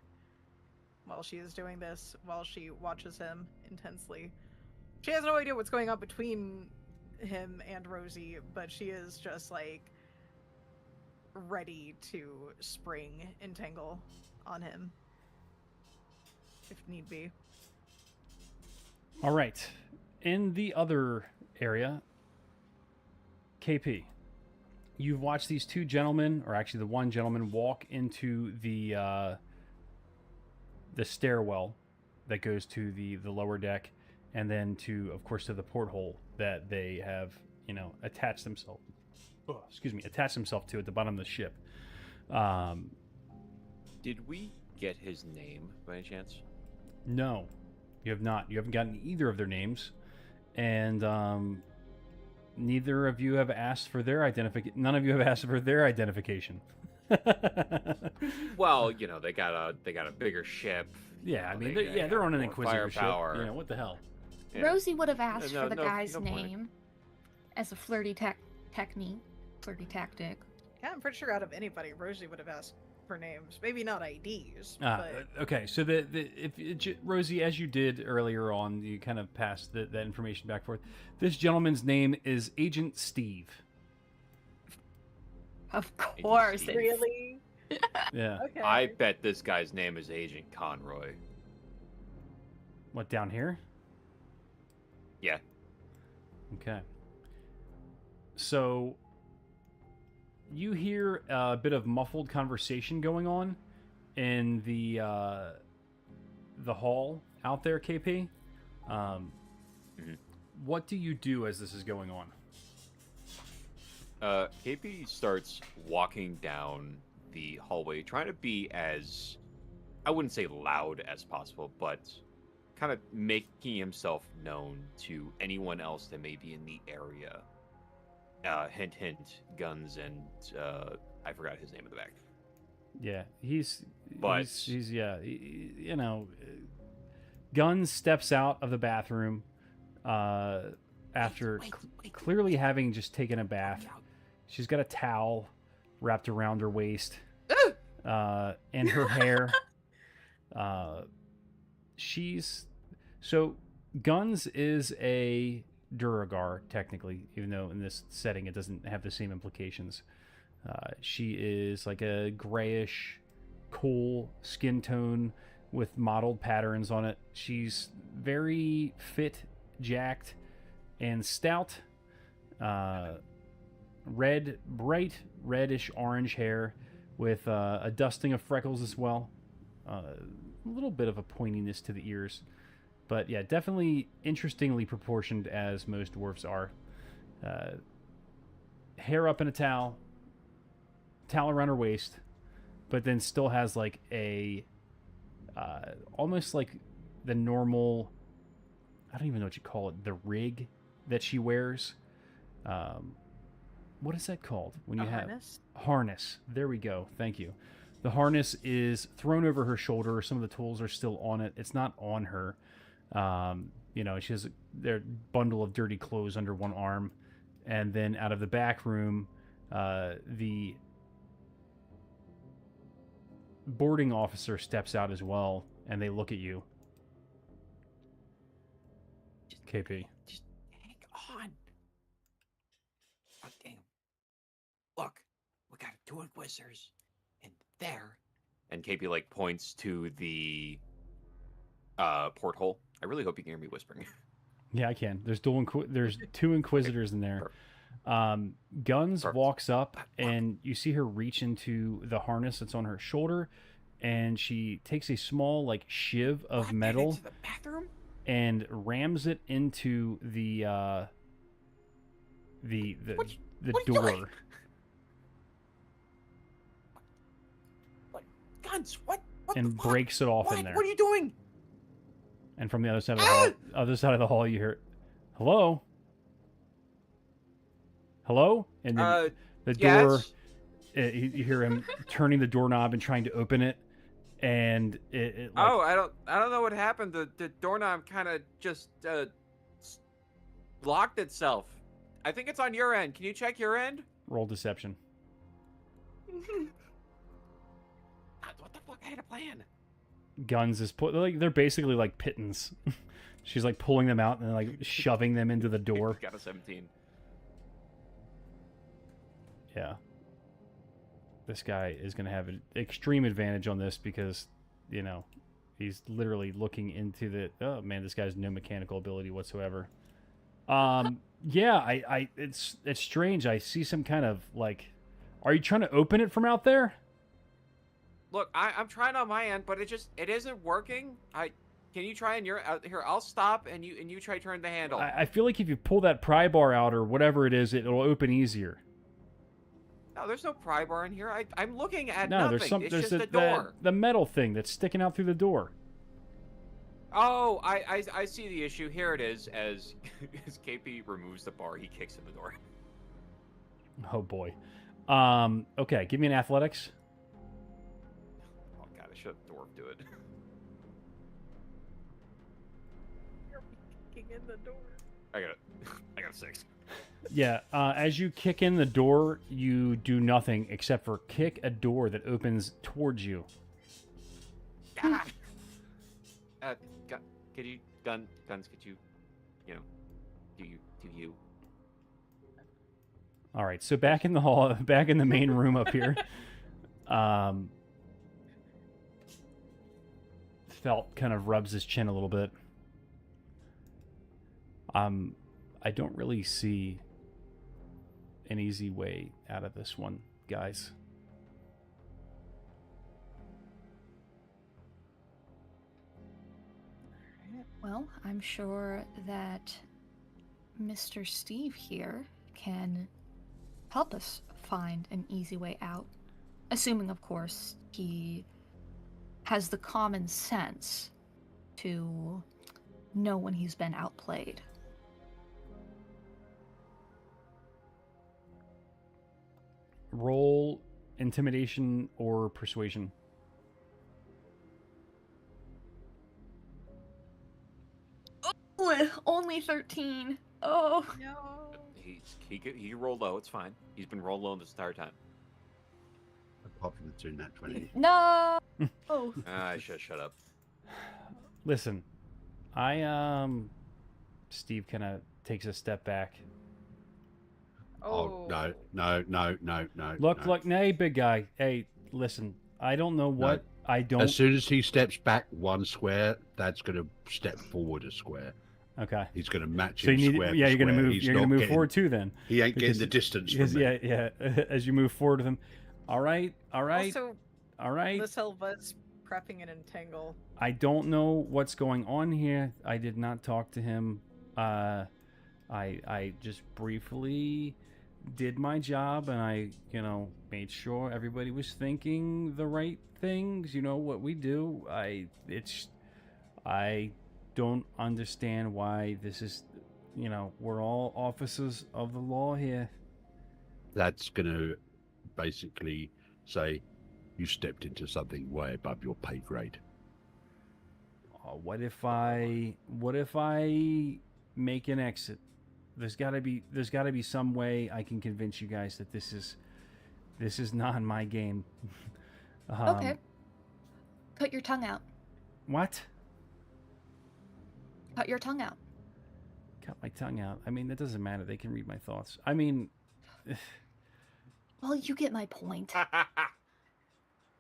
while she is doing this, while she watches him intensely. She has no idea what's going on between him and Rosie, but she is just like ready to spring Entangle on him if need be. All right. In the other area, KP, you've watched these two gentlemen, or actually the one gentleman, walk into the stairwell that goes to the lower deck, and then of course, to the porthole that they have, attached themselves to at the bottom of the ship. Did we get his name by any chance? No, you have not. You haven't gotten either of their names, and neither of you have asked for their identification. None of you have asked for their identification. Well, they got a bigger ship. Yeah, I mean, They they're on an more Inquisitor ship. firepower. What the hell? Yeah. Rosie would have asked No, for the no guy's pointing. name as a flirty tactic. Yeah, I'm pretty sure out of anybody, Rosie would have asked for names. Maybe not IDs, Ah, but okay. So Rosie, as you did earlier on, you kind of passed that information back and forth. This gentleman's name is Agent Steve. Of course. Steve. really? Yeah. Okay. I bet this guy's name is Agent Conroy. What, down here? Yeah. Okay. So you hear a bit of muffled conversation going on in the hall out there, KP. Mhm. What do you do as this is going on? KP starts walking down the hallway, trying to be as, I wouldn't say loud as possible, but kind of making himself known to anyone else that may be in the area. Hint, hint, guns, and I forgot his name in the back. Yeah, he's But- he's yeah, you know, Guns steps out of the bathroom after clearly having just taken a bath. She's got a towel wrapped around her waist and her hair. So Guns is a Duragar technically, even though in this setting it doesn't have the same implications. She is like a grayish, cool skin tone with mottled patterns on it. She's very fit, jacked, and stout. Bright reddish orange hair with a dusting of freckles as well. A little bit of a pointiness to the ears. But yeah, definitely interestingly proportioned as most dwarves are. Hair up in a towel around her waist, but then still has like a almost like the normal, I don't even know what you call it, the rig that she wears. What is that called when you have harness? There we go. Thank you. The harness is thrown over her shoulder. Some of the tools are still on it. It's not on her. She has their bundle of dirty clothes under one arm, and then out of the back room, the boarding officer steps out as well, and they look at you. KP. Just hang on. Oh, damn. Look, we got 2 Inquisitors in there. And KP like points to the porthole. I really hope you can hear me whispering. Yeah, I can. There's 2 Inquisitors in there. Guns Perfect. walks up, and you see her reach into the harness that's on her shoulder, and she takes a small like shiv of metal Into the bathroom? and rams it into the what are you door. doing? Guns, what and the fuck? breaks it off What? in there. What are you doing? And from the other side of the hall, you hear, "Hello, hello," and then the door. Yes. You hear him turning the doorknob and trying to open it, and it like, Oh, I don't know what happened. The doorknob kind of just locked itself. I think it's on your end. Can you check your end? roll deception. God, what the fuck? I had a plan. Guns is they're basically like pittons. She's like pulling them out and like shoving them into the door. Got a 17. Yeah. This guy is going to have an extreme advantage on this because, he's literally looking into the... Oh, man, this guy has no mechanical ability whatsoever. Yeah, it's strange. I see some kind of, like... Are you trying to open it from out there? Look, I'm trying on my end, but it isn't working. Can you try on your... here, I'll stop, and you try turn the handle. I feel like if you pull that pry bar out or whatever it is, it'll open easier. No, there's no pry bar in here. I'm looking at No, nothing. there's just a door. the metal thing that's sticking out through the door. Oh, I see the issue. Here it is. As KP removes the bar, he kicks in the door. Oh boy. Okay, give me an athletics. Oh god, I should have dwarf do it. You're kicking in the door. I got a 6. Yeah, as you kick in the door, you do nothing except for kick a door that opens towards you. God. Could you guns? Could you, do you? All right, so back in the hall, back in the main room up here. Felt kind of rubs his chin a little bit. I don't really see an easy way out of this one, guys. Well, I'm sure that Mr. Steve here can help us find an easy way out. Assuming, of course, he has the common sense to know when he's been outplayed. Roll intimidation or persuasion. Oh, only 13. Oh. No. He rolled low. It's fine. He's been rolled low this entire time. Apart from the 2 nat 20. No. Oh. I should shut up. Listen, Steve kind of takes a step back. Oh, no. Look, hey, big guy. Hey, listen, I don't know what I don't. As soon as he steps back 1 square, Dad's going to step forward a square. Okay. He's going to match So him you need, square yeah, for you're gonna square. move. He's You're gonna not move getting- forward too. Then He ain't getting the distance because from me. yeah. As you move forward with him, all right. Also, Lysilva's prepping an entangle. I don't know what's going on here. I did not talk to him. I just briefly did my job, and I made sure everybody was thinking the right things. You know what we do. I don't understand why this is. We're all officers of the law here. That's going to basically say you stepped into something way above your pay grade. What if I make an exit? There's got to be some way I can convince you guys that this is not my game. Okay. Cut your tongue out. What? Cut your tongue out. Cut my tongue out. I mean, that doesn't matter. They can read my thoughts. I mean, Well, you get my point.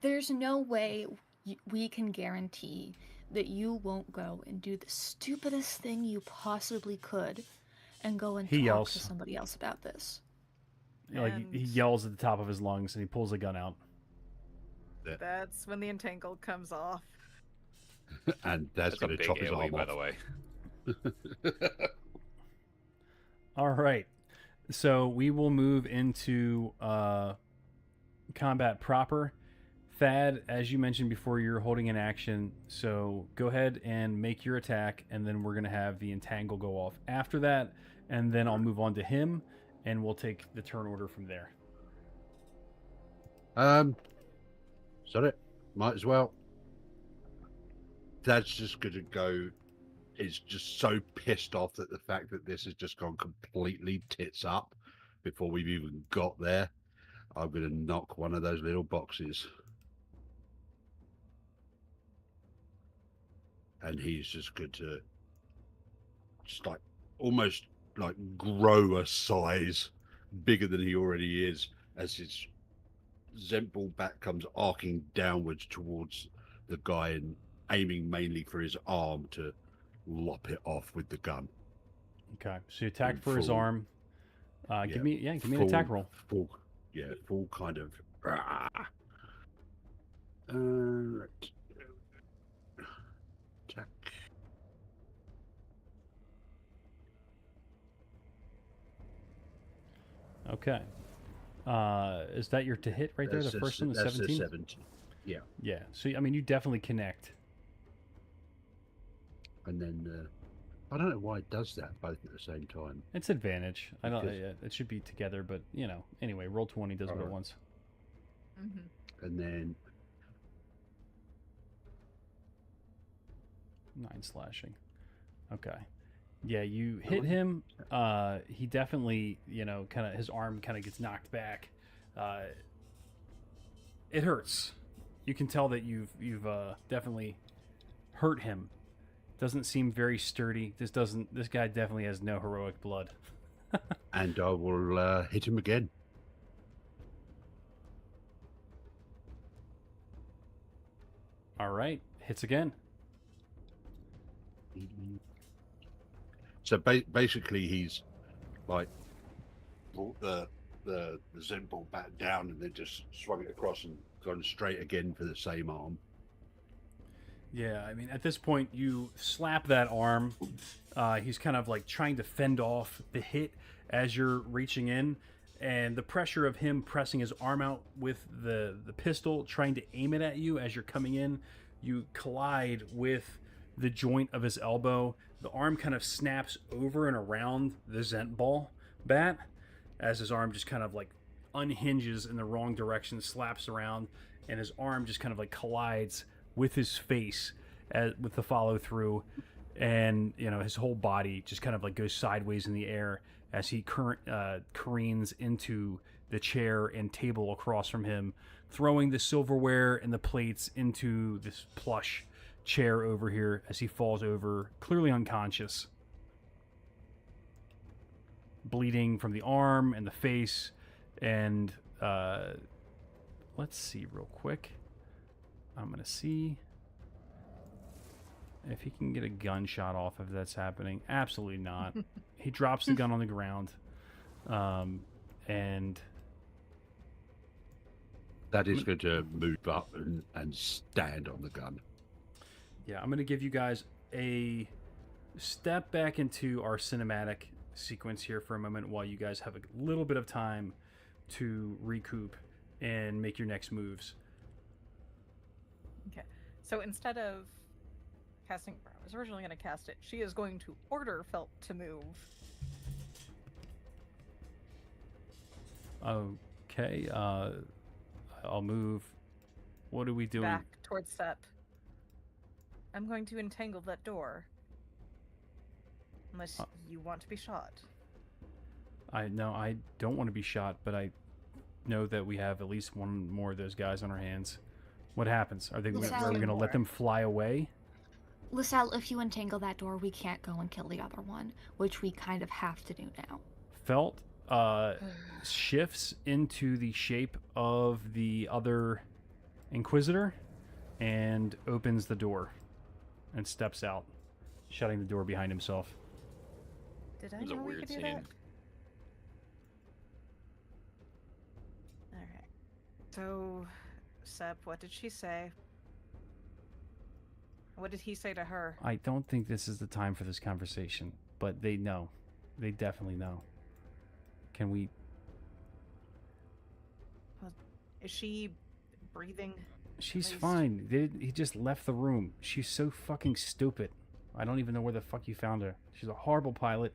There's no way we can guarantee that you won't go and do the stupidest thing you possibly could and go and He talk yells. to somebody else about this. like he And- yells at the top of his lungs and he pulls a gun out. That's when the entangle comes off. And that's That's a going to big chop his AoE, arm by off. the way. All right. So we will move into combat proper. Thad, as you mentioned before, you're holding an action. So go ahead and make your attack, and then we're going to have the entangle go off after that. And then I'll move on to him, and we'll take the turn order from there. So it might as well. Dad's just going to go. Is just so pissed off that the fact that this has just gone completely tits up before we've even got there. I'm going to knock one of those little boxes. And he's just going to just like almost like grow a size bigger than he already is as his Zempel bat comes arcing downwards towards the guy and aiming mainly for his arm to lop it off with the gun. Okay. So you attack In for his full- arm. Give me an attack roll. Full kind of. Right. Attack. Okay. Is that your to hit right there? The first one, the That's 17? 17. Yeah, Yeah. So I mean, you definitely connect. and then I don't know why it does that both at the same time. It's advantage. I don't. Because- Yeah, it should be together, but Anyway, roll 20 does what it Alright. wants. Mm-hmm. And then 9 slashing. Okay. Yeah, you hit him. He definitely, kind of his arm kind of gets knocked back. It hurts. You can tell that you've definitely hurt him. Doesn't seem very sturdy. This guy definitely has no heroic blood. and I will hit him again. All right, hits again. So basically, he's like brought the Zempel back down and then just swung it across and gone straight again for the same arm. Yeah, I mean, at this point, you slap that arm. He's kind of like trying to fend off the hit as you're reaching in, and the pressure of him pressing his arm out with the pistol, trying to aim it at you as you're coming in, you collide with the joint of his elbow. The arm kind of snaps over and around the Zent ball bat as his arm just kind of like unhinges in the wrong direction, slaps around, and his arm just kind of like collides with his face with the follow through, and his whole body just kind of like goes sideways in the air as he careens into the chair and table across from him, throwing the silverware and the plates into this plush chair over here as he falls over, clearly unconscious, bleeding from the arm and the face. And let's see real quick. I'm gonna see if he can get a gunshot off if that's happening. Absolutely not. He drops the gun on the ground, and that is going to move up and stand on the gun. Yeah, I'm going to give you guys a step back into our cinematic sequence here for a moment while you guys have a little bit of time to recoup and make your next moves. Okay. So instead of casting, I was originally going to cast it, she is going to order Felt to move. Okay, I'll move. What are we doing? Back towards Sep. I'm going to entangle that door. Unless you want to be shot. I don't want to be shot, but I know that we have at least one more of those guys on our hands. What happens? Are we going to let them fly away? LaSalle, if you entangle that door, we can't go and kill the other one, which we kind of have to do now. Felt shifts into the shape of the other Inquisitor and opens the door and steps out, shutting the door behind himself. Did I It was a know we weird could do scene. that? Alright. So, Sep, what did she say? What did he say to her? I don't think this is the time for this conversation, but they know. They definitely know. Can we... Is she breathing? She's least- fine. He just left the room. She's so fucking stupid. I don't even know where the fuck you found her. She's a horrible pilot.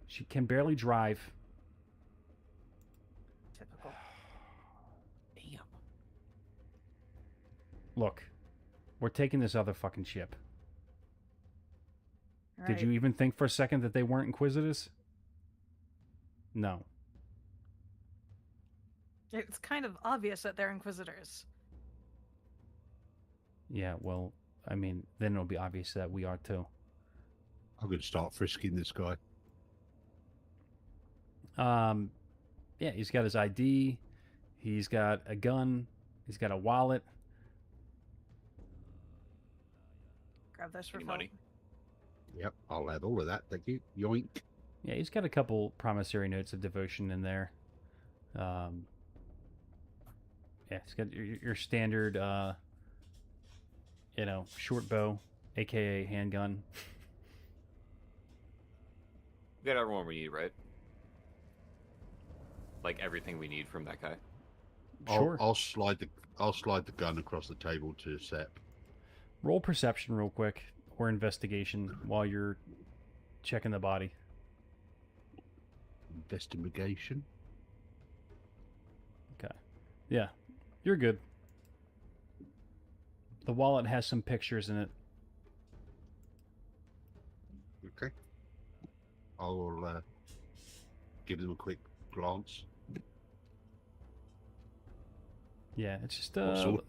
She can barely drive. Typical. Damn. Look, we're taking this other fucking ship. Did Right. you even think for a second that they weren't Inquisitors? No. It's kind of obvious that they're Inquisitors. Yeah, well, I mean, then it'll be obvious that we are too. I'm going to start frisking this guy. Yeah, he's got his ID. He's got a gun. He's got a wallet. Grab this for Any Felt. money? Yep, I'll have all of that. Thank you. Yoink. Yeah, he's got a couple promissory notes of devotion in there. Yeah, he's got your standard, short bow, aka handgun. We got everyone we need, right? Like everything we need from that guy. Sure. I'll slide the gun across the table to Sep. Roll perception real quick, or investigation while you're checking the body. Investigation. Okay. Yeah, you're good. The wallet has some pictures in it. Okay. I'll give them a quick glance. Yeah, it's just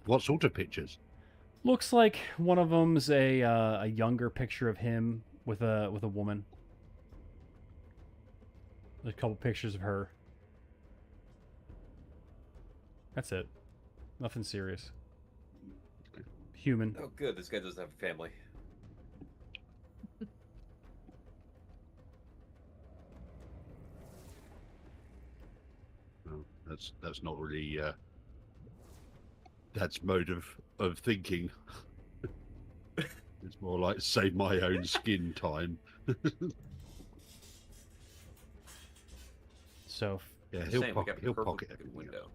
What sort of pictures? looks like one of them's a younger picture of him with a woman. There's a couple pictures of her. That's it. Nothing serious. Human. Oh, good. This guy doesn't have a family. No, that's not really that's mode of thinking. It's more like save my own skin time. So Yeah, Just he'll saying, we got pocket perfect everything window. else.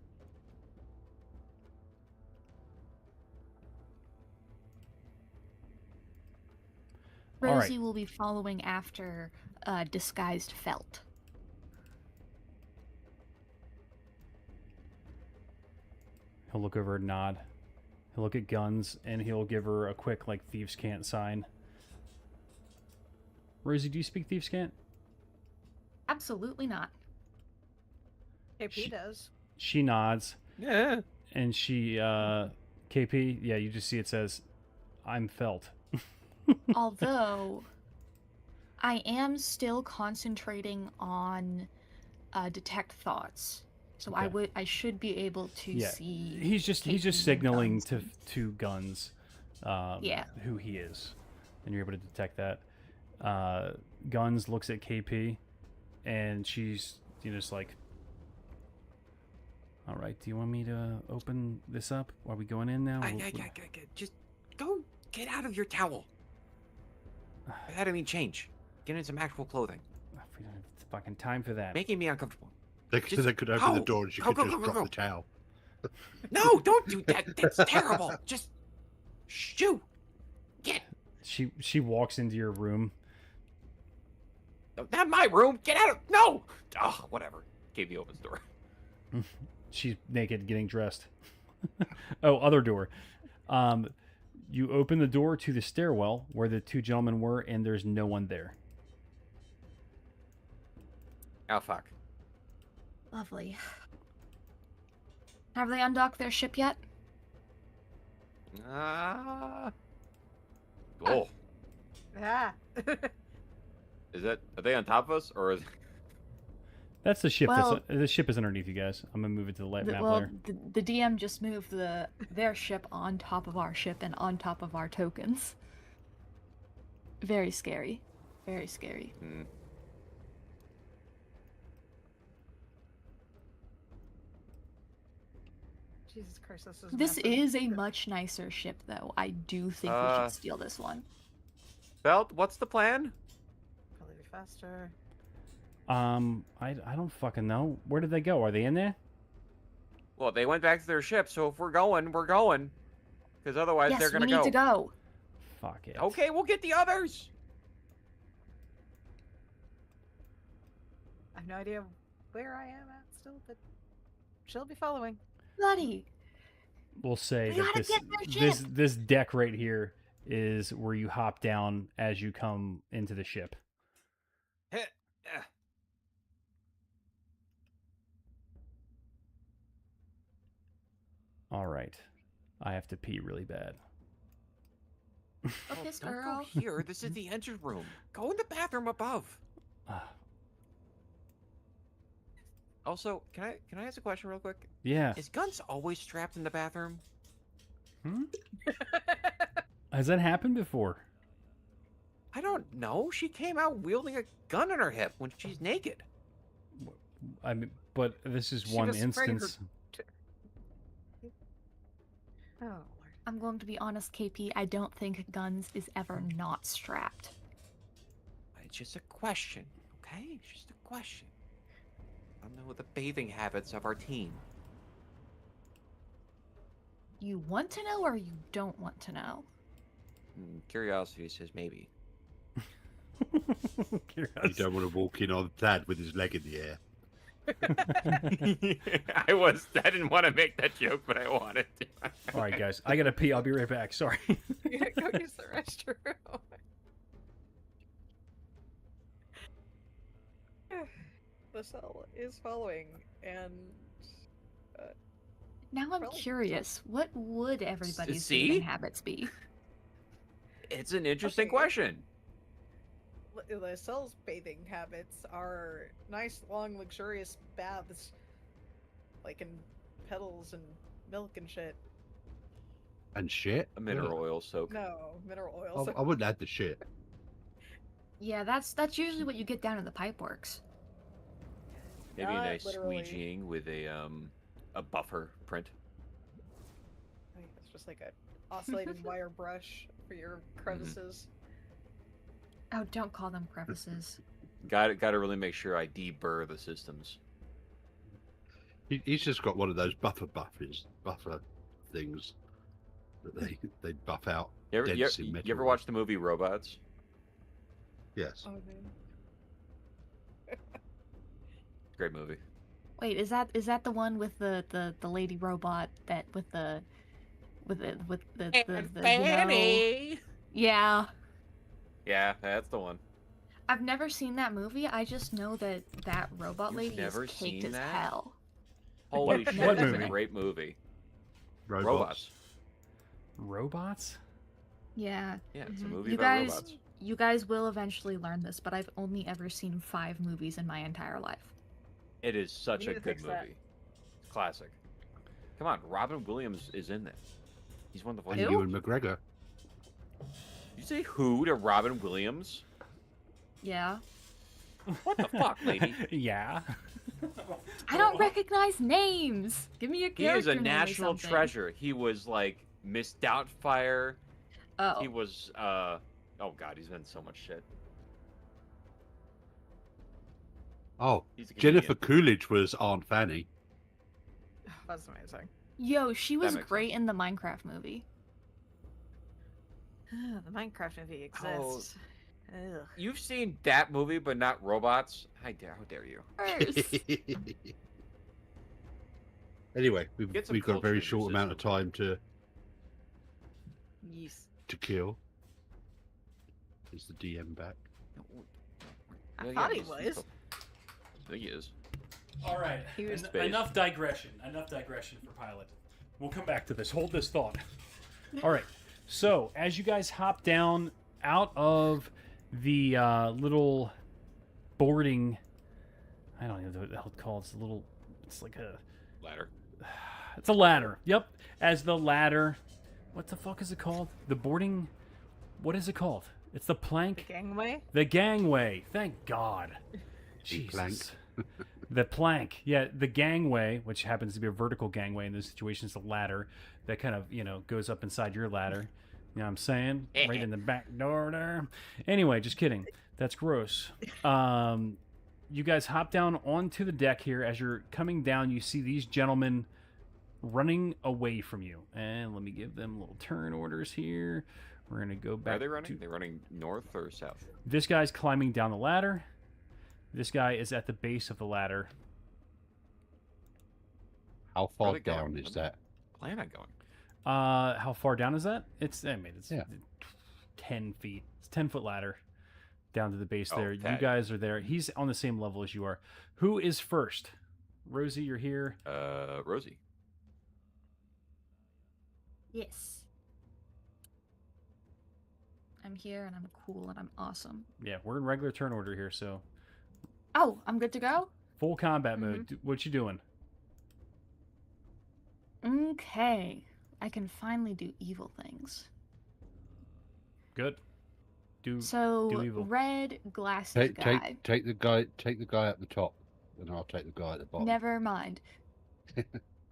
All right. Rosie will be following after disguised Felt. He'll look over and nod. He'll look at Guns, and he'll give her a quick, like, thieves' cant sign. Rosie, do you speak thieves' cant? Absolutely not. KP does. She nods, Yeah. and she, KP, yeah, you just see it says, I'm Felt. Although, I am still concentrating on detect thoughts. So Okay. I should be able to Yeah, see. he's just KP and signaling Guns. to Guns, Yeah. who he is, and you're able to detect that. Guns looks at KP, and she's just like, all right, do you want me to open this up? Are we going in now? Just go get out of your towel. I mean, change. Get in some actual clothing. We don't have fucking time for that. Making me uncomfortable. They Just could open the go. door and she Go, could go, just go, go, drop go. the towel. No, don't do that. That's terrible. Just shoo. Get. She walks into your room. No, not my room. Get out of. No. Oh, whatever. KP opens the door. She's naked, getting dressed. Oh, other door. You open the door to the stairwell where the two gentlemen were, and there's no one there. Oh, fuck. Lovely. Have they undocked their ship yet? Oh. Ah. Is that? Are they on top of us, or is? That's the ship. Well- The ship is underneath you guys. I'm gonna move it to the map there. The DM just moved their ship on top of our ship and on top of our tokens. Very scary. Very scary. Hmm. Jesus Christ, this is. This massive. is a much nicer ship, though. I do think we should steal this one. Belt, what's the plan? Probably be faster. I don't fucking know. Where did they go? Are they in there? Well, they went back to their ship, so if we're going, we're going. Because otherwise Yes, they're we gonna need to go. Fuck it. Okay, we'll get the others. I have no idea where I am at still, but she'll be following. Bloody. We'll say We that gotta this get their this deck right here is where you hop down as you come into the ship. Heh, All right. I have to pee really bad. Focus, don't girl. go here. This is the engine room. Go in the bathroom above. Ah, Also, can I ask a question real quick? yeah. Is Guns always strapped in the bathroom? Has that happened before? I don't know. She came out wielding a gun on her hip when she's naked. I mean, but this is She one was afraid her- instance. Oh, Lord. I'm going to be honest, KP. I don't think Guns is ever not strapped. It's just a question, okay? It's just a question. I don't know the bathing habits of our team. You want to know or you don't want to know? Curiosity says maybe. You don't want to walk in on Thad with his leg in the air. I didn't want to make that joke, but I wanted to. All right, guys. I gotta pee. I'll be right back. Sorry. You gotta go use the restroom. The cell is following, and Now I'm Probably. curious. What would everybody's see? bathing habits be? It's an interesting Okay. question. the cell's bathing habits are nice, long, luxurious baths, like in petals and milk and shit. And shit. A mineral oil soak. No, mineral oil. I wouldn't add the shit. Yeah, that's usually what you get down in the pipe works. Maybe a Not nice literally. squeegeeing with a buffer print. I think it's just like a oscillating wire brush for your crevices. Oh, don't call them crevices. Got to really make sure I deburr the systems. He's just got one of those buffer things that they buff out. You dense in metal. ever watch the movie Robots? Yes. Oh, man. Great movie. Wait, is that the one with the lady robot that with the Yeah. Yeah, that's the one. I've never seen that movie. I just know that robot You've lady never is caked seen as that? hell. Holy What shit, movie? it's a great movie. Robots. Robots? Yeah. Yeah, it's a Mhm. movie You about guys, robots. you guys will eventually learn this, but I've only ever seen 5 movies in my entire life. It is such We a need to good fix that. movie. Classic. Come on, Robin Williams is in there. He's one of the And voices. Who? Ewan McGregor. You say who to Robin Williams? Yeah. What the fuck, lady? Yeah. I don't recognize names. Give me a He character is a name or national something. treasure. He was like Miss Doubtfire. Oh. He was oh god, he's been in so much shit. Oh, He's a Jennifer comedian. Coolidge was Aunt Fanny. That's amazing. Yo, she was makes great sense. in the Minecraft movie. The Minecraft movie exists. Ugh. You've seen that movie, but not Robots? How dare you? First. Anyway, Get some we've got a culture very in your short amount of system. time Yes. to kill. Is the DM back? I thought he was. I think he is. All right. He was- Enough digression. Enough digression for Pilot. We'll come back to this. Hold this thought. All right. So, as you guys hop down out of the little boarding, I don't even know what the hell it's called. It's like a, Ladder. it's a ladder. Yep. As the ladder, what the fuck is it called? The boarding, what is it called? It's the The plank. gangway? The gangway. Thank God. The plank. Jesus. The plank. Yeah, the gangway, which happens to be a vertical gangway in this situation, is a ladder that kind of, goes up inside your ladder. You know what I'm saying? Right in the back door there. Anyway, just kidding. That's gross. You guys hop down onto the deck here. As you're coming down, you see these gentlemen running away from you. And let me give them little turn orders here. We're going to go back. Are they running? to- They're running north or south? This guy's climbing down the ladder. This guy is at the base of the ladder. How Where are far they going? down is that? Plan on going. How far down is that? It's 10 feet. It's a 10-foot ladder down to the base Oh, there. You okay. guys are there. He's on the same level as you are. Who is first? Rosie, you're here. Rosie. Yes. I'm here and I'm cool and I'm awesome. Yeah, we're in regular turn order here, so Oh, I'm good to go? full combat mode. What you doing? Okay. I can finally do evil things. Good. Do So, evil. red glasses Take guy. take the guy at the top, and I'll take the guy at the bottom. Never mind.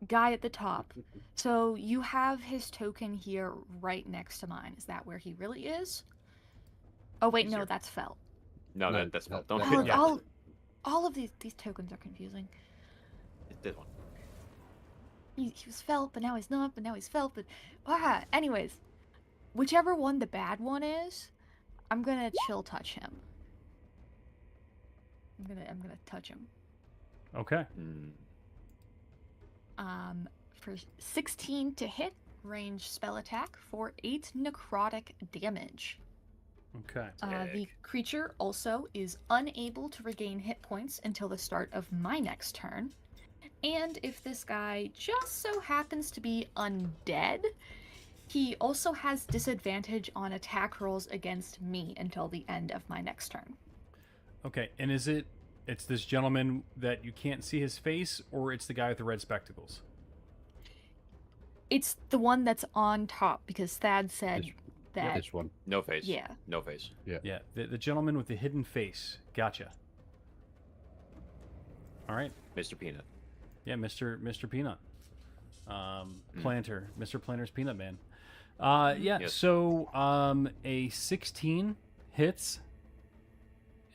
Guy at the top. So, you have his token here right next to mine. Is that where he really is? Oh, wait, He's no, here. that's felt. No, No, that's that- don't that- hit yeah. All of these tokens are confusing. this one. He was felt, but now he's not, but now he's felt, but anyways, whichever one the bad one is, I'm gonna chill touch him. I'm gonna touch him. Okay. For 16 to hit, range spell attack for 8 necrotic damage. Okay. The creature also is unable to regain hit points until the start of my next turn. And if this guy just so happens to be undead, he also has disadvantage on attack rolls against me until the end of my next turn. Okay. And it's this gentleman that you can't see his face, or it's the guy with the red spectacles? It's the one that's on top because Thad said that. This one. No face. Yeah. No face. Yeah. The gentleman with the hidden face. Gotcha. All right. Mr. Peanut. Yeah, Mr. Peanut. Planter. Mr. Planter's Peanut Man. Yeah, Yes. so a 16 hits,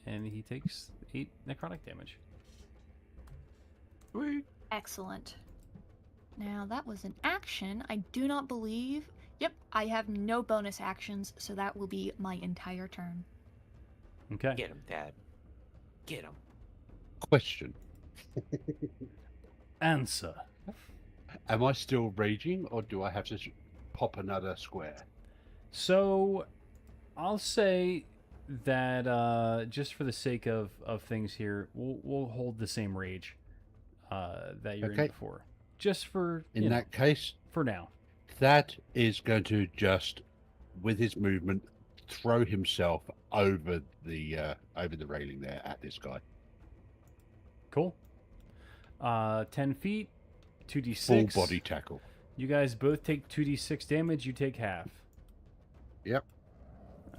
and he takes 8 necrotic damage. Sweet. Excellent. Now, that was an action. I do not believe... Yep, I have no bonus actions, so that will be my entire turn. Okay. Get him, Dad. Get him. Question: Answer. am I still raging, or do I have to pop another square? So, I'll say that just for the sake of things here, we'll hold the same rage that you're in Okay. before, just for In that case, for now. that is going to just, with his movement, throw himself over the railing there at this guy. Cool. 10 feet, 2d6. Full body tackle. You guys both take 2d6 damage. You take half. Yep.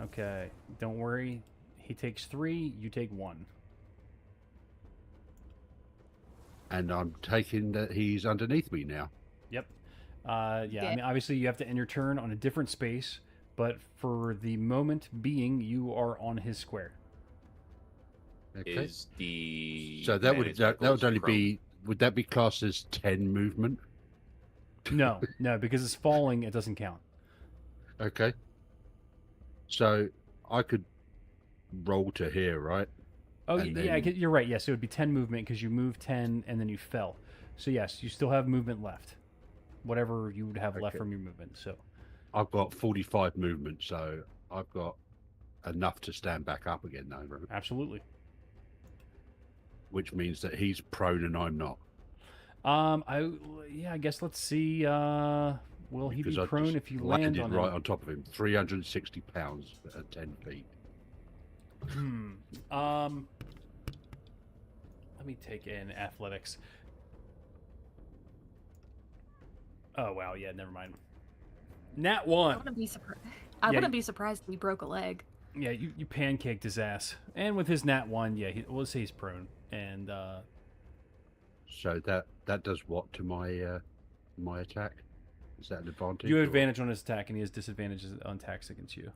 Okay. Don't worry. He takes 3. You take 1. And I'm taking that he's underneath me now. Yep. Yeah. I mean, obviously, you have to end your turn on a different space, but for the moment being, you are on his square. Okay. Is the So that man would is that would only prone? be, would that be classed as 10 movement? No, because it's falling. It doesn't count. Okay. So I could roll to here, right? Oh, And yeah, then- you're right. Yes, it would be 10 movement because you moved 10 and then you fell. So, yes, you still have movement left. Whatever you would have left Okay. from your movement. So, I've got 45 movement, so I've got enough to stand back up again now, right? absolutely. Which means that he's prone and I'm not. I guess let's see. Will he be Because I prone just if you landed land on right him? on top of him. 360 pounds at 10 feet. Let me take in athletics. Oh wow, yeah, never mind. Nat I 1. wouldn't be surprised. I Yeah, wouldn't be surprised if he broke a leg. Yeah, you pancaked his ass, and with his Nat 1, yeah, we'll say he's prone, and So that does what to my my attack? Is that an advantage? you have or- advantage on his attack, and he has disadvantages on attacks against you.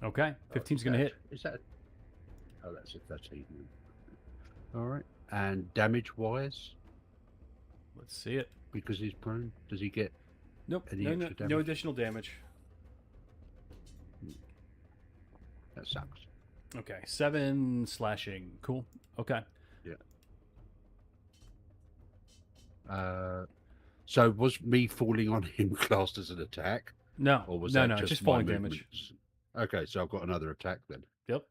Okay, 15's gonna hit. Is that? Oh, that's a 13. All right. And damage wise, Let's see it. because he's prone, does he get? Nope, Any no extra damage? additional damage. That sucks. Okay, 7 slashing. Cool. Okay. So was me falling on him classed as an attack, No, or was no, that no, just my falling damage. movements? Okay, so I've got another attack then. Yep.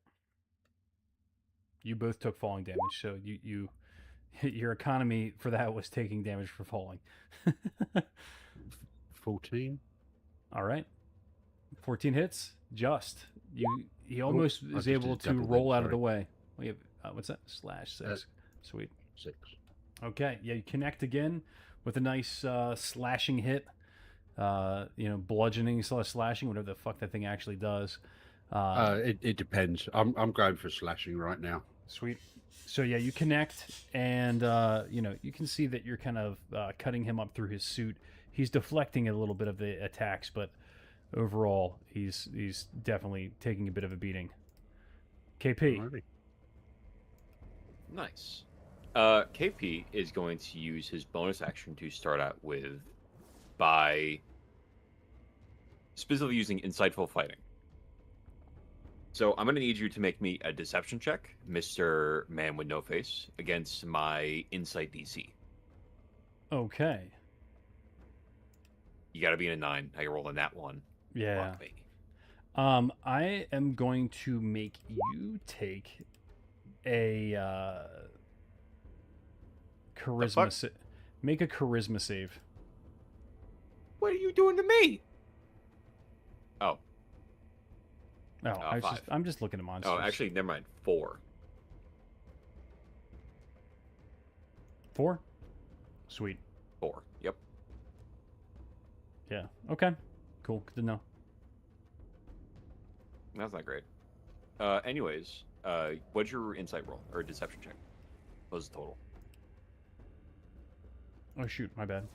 You both took falling damage, so you your economy for that was taking damage for falling. 14. All right. 14 hits. Just. He almost I is just able did to double then, roll out of sorry. the way. We have what's that? /6. Sweet. 6. Okay. Yeah, you connect again with a nice slashing hit. Bludgeoning / slashing, whatever the fuck that thing actually does. It depends. I'm going for slashing right now. Sweet. So yeah, you connect, and you can see that you're kind of cutting him up through his suit. He's deflecting a little bit of the attacks, but overall, he's definitely taking a bit of a beating. KP. Alrighty. Nice. KP is going to use his bonus action to start out with by specifically using insightful fighting. So I'm going to need you to make me a deception check, Mr. Man with No Face, against my insight DC. Okay. You got to be in a 9. I can roll a nat 1. Yeah. Fuck me. I am going to make you take a fuck? charisma. Make a charisma save. What are you doing to me? Oh. Oh, I'm just looking at monsters. Oh, actually, never mind. 4. 4. Sweet. 4. Yep. Yeah. Okay. Cool. Good to know. That's not great. Anyways, what's your insight roll or deception check? What was the total? Oh shoot, my bad.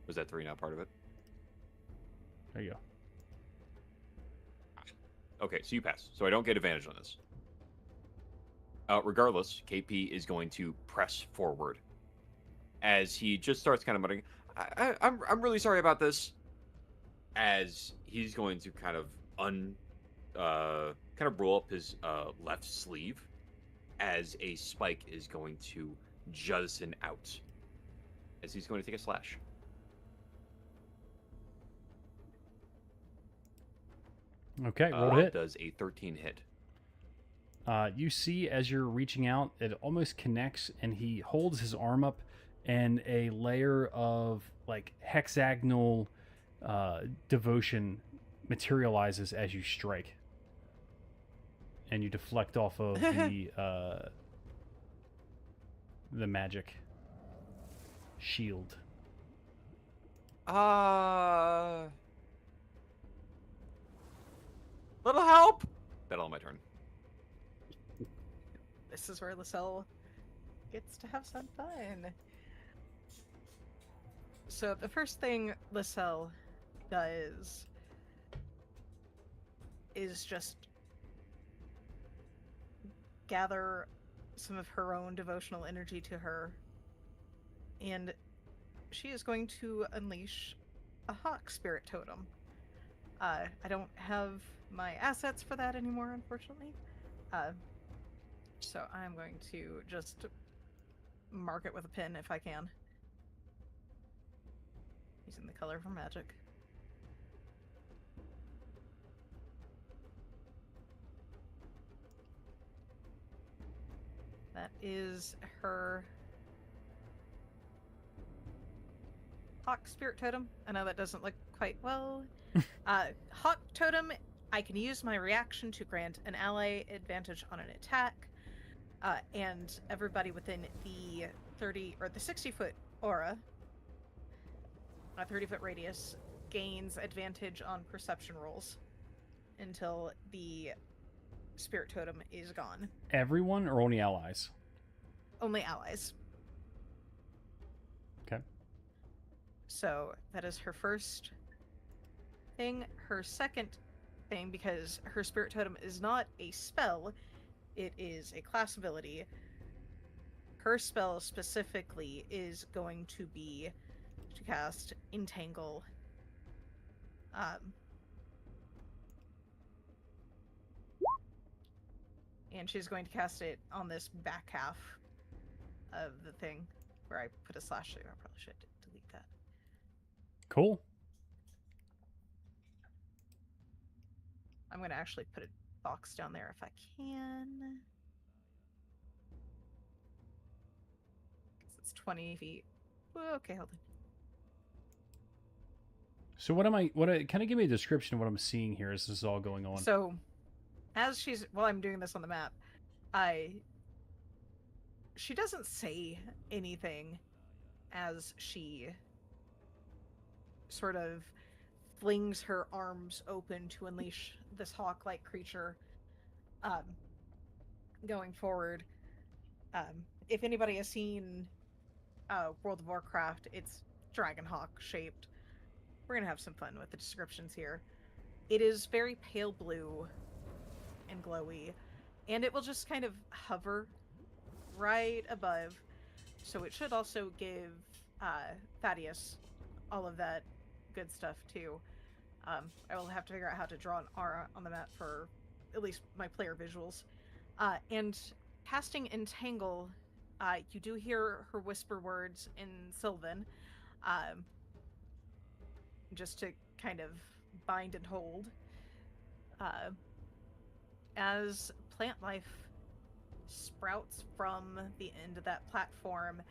Was that 3 not part of it? There you go. Okay, so you pass. So I don't get advantage on this. Regardless, KP is going to press forward as he just starts kind of muttering, I'm really sorry about this. As he's going to kind of roll up his left sleeve as a spike is going to jettison out as he's going to take a slash. Okay, roll hit. Does a 13 hit. You see as you're reaching out, it almost connects, and he holds his arm up, and a layer of like hexagonal devotion materializes as you strike, and you deflect off of the magic shield. Little help. That'll end my turn. This is where Lysel gets to have some fun. So the first thing Lysel does is just gather some of her own devotional energy to her, and she is going to unleash a hawk spirit totem. I don't have my assets for that anymore, unfortunately. So I'm going to just mark it with a pin if I can. Using the color for magic. That is her Hawk Spirit Totem. I know that doesn't look quite well. Hawk Totem, I can use my reaction to grant an ally advantage on an attack, and everybody within the 30 or the 60-foot aura, a 30-foot radius, gains advantage on perception rolls until the Spirit Totem is gone. Everyone or only allies? Only allies. Okay. So that is her first thing. Her second thing, because her Spirit Totem is not a spell, it is a class ability. Her spell specifically is going to be to cast Entangle. And she's going to cast it on this back half of the thing where I put a slash there. I probably should delete that. Cool. I'm going to actually put a box down there if I can. Because it's 20 feet. Whoa, okay, hold on. So kind of give me a description of what I'm seeing here as this is all going on. So, while I'm doing this on the map, she doesn't say anything as she sort of flings her arms open to unleash this hawk-like creature going forward. If anybody has seen World of Warcraft, it's Dragonhawk shaped. We're gonna have some fun with the descriptions here. It is very pale blue and glowy, and it will just kind of hover right above, so it should also give Thaddeus all of that good stuff too. I will have to figure out how to draw an aura on the map for at least my player visuals. And casting Entangle, you do hear her whisper words in Sylvan, just to kind of bind and hold. As plant life sprouts from the end of that platform,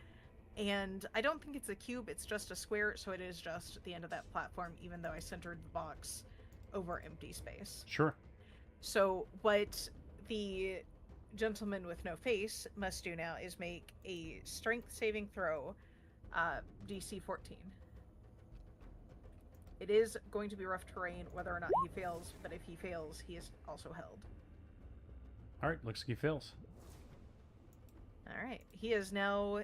and I don't think it's a cube, it's just a square, so it is just the end of that platform, even though I centered the box over empty space. Sure. So what the gentleman with no face must do now is make a strength saving throw, DC 14. It is going to be rough terrain whether or not he fails, but if he fails, he is also held. All right, looks like he fails. All right, he is now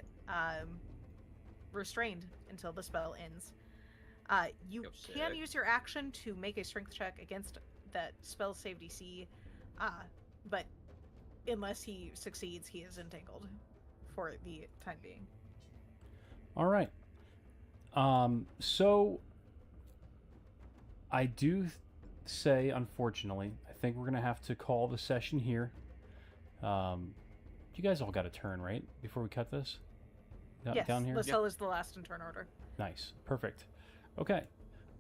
restrained until the spell ends. You can use your action to make a strength check against that spell save DC, but unless he succeeds, he is entangled for the time being. All right. So I do say, unfortunately, I think we're gonna have to call the session here. You guys all got a turn, right? Before we cut this? Yes, Down here? Lysel is the last in turn order. Nice. Perfect. Okay.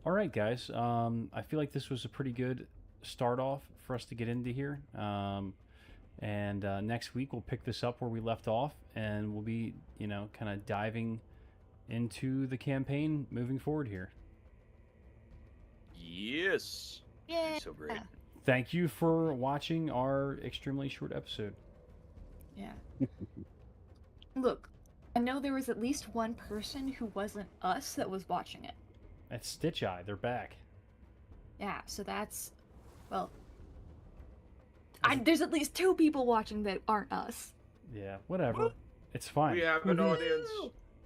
All right, guys. I feel like this was a pretty good start off for us to get into here. And next week we'll pick this up where we left off, and we'll be, kind of diving into the campaign moving forward here. Yes. Yeah. So great. Thank you for watching our extremely short episode. Yeah. Look, I know there was at least one person who wasn't us that was watching it. That's Stitch Eye. They're back. Yeah, so that's, well, there's at least 2 people watching that aren't us. Yeah, whatever. It's fine. We have an audience.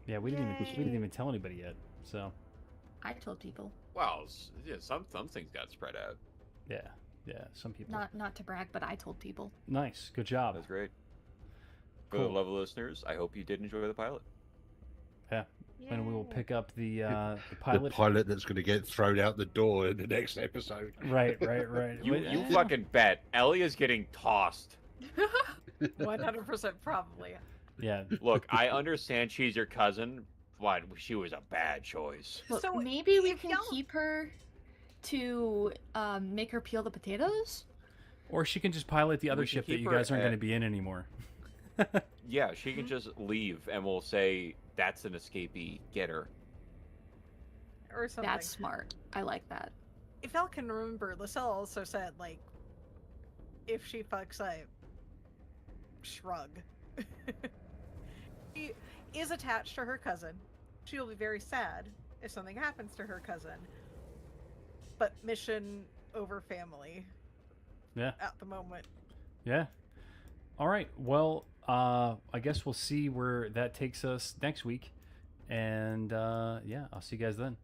Yeah, we didn't even tell anybody yet. So. I told people. Wow. Yeah, some things got spread out. Yeah, some people. Not to brag, but I told people. Nice, good job. That's great. For Cool. the love of listeners, I hope you did enjoy the pilot. Yeah, and we will Yay. pick up the The pilot. pilot that's going to get thrown out the door in the next episode. Right. You Wait, fucking bet. Ellie is getting tossed. 100% probably. Yeah. Look, I understand she's your cousin, but she was a bad choice. Look, So, maybe we if can y'all- keep her to make her peel the potatoes? Or she can just pilot the other We can ship that keep you her guys aren't going to at- be in anymore. Yeah, she can just leave, and we'll say that's an escapee. Get her. Or something. That's smart. I like that. If y'all can remember, Lysel also said, like, if she fucks up, shrug. She is attached to her cousin. She'll be very sad if something happens to her cousin. But mission over family Yeah. at the moment. Yeah. All right. Well, I guess we'll see where that takes us next week. And yeah, I'll see you guys then.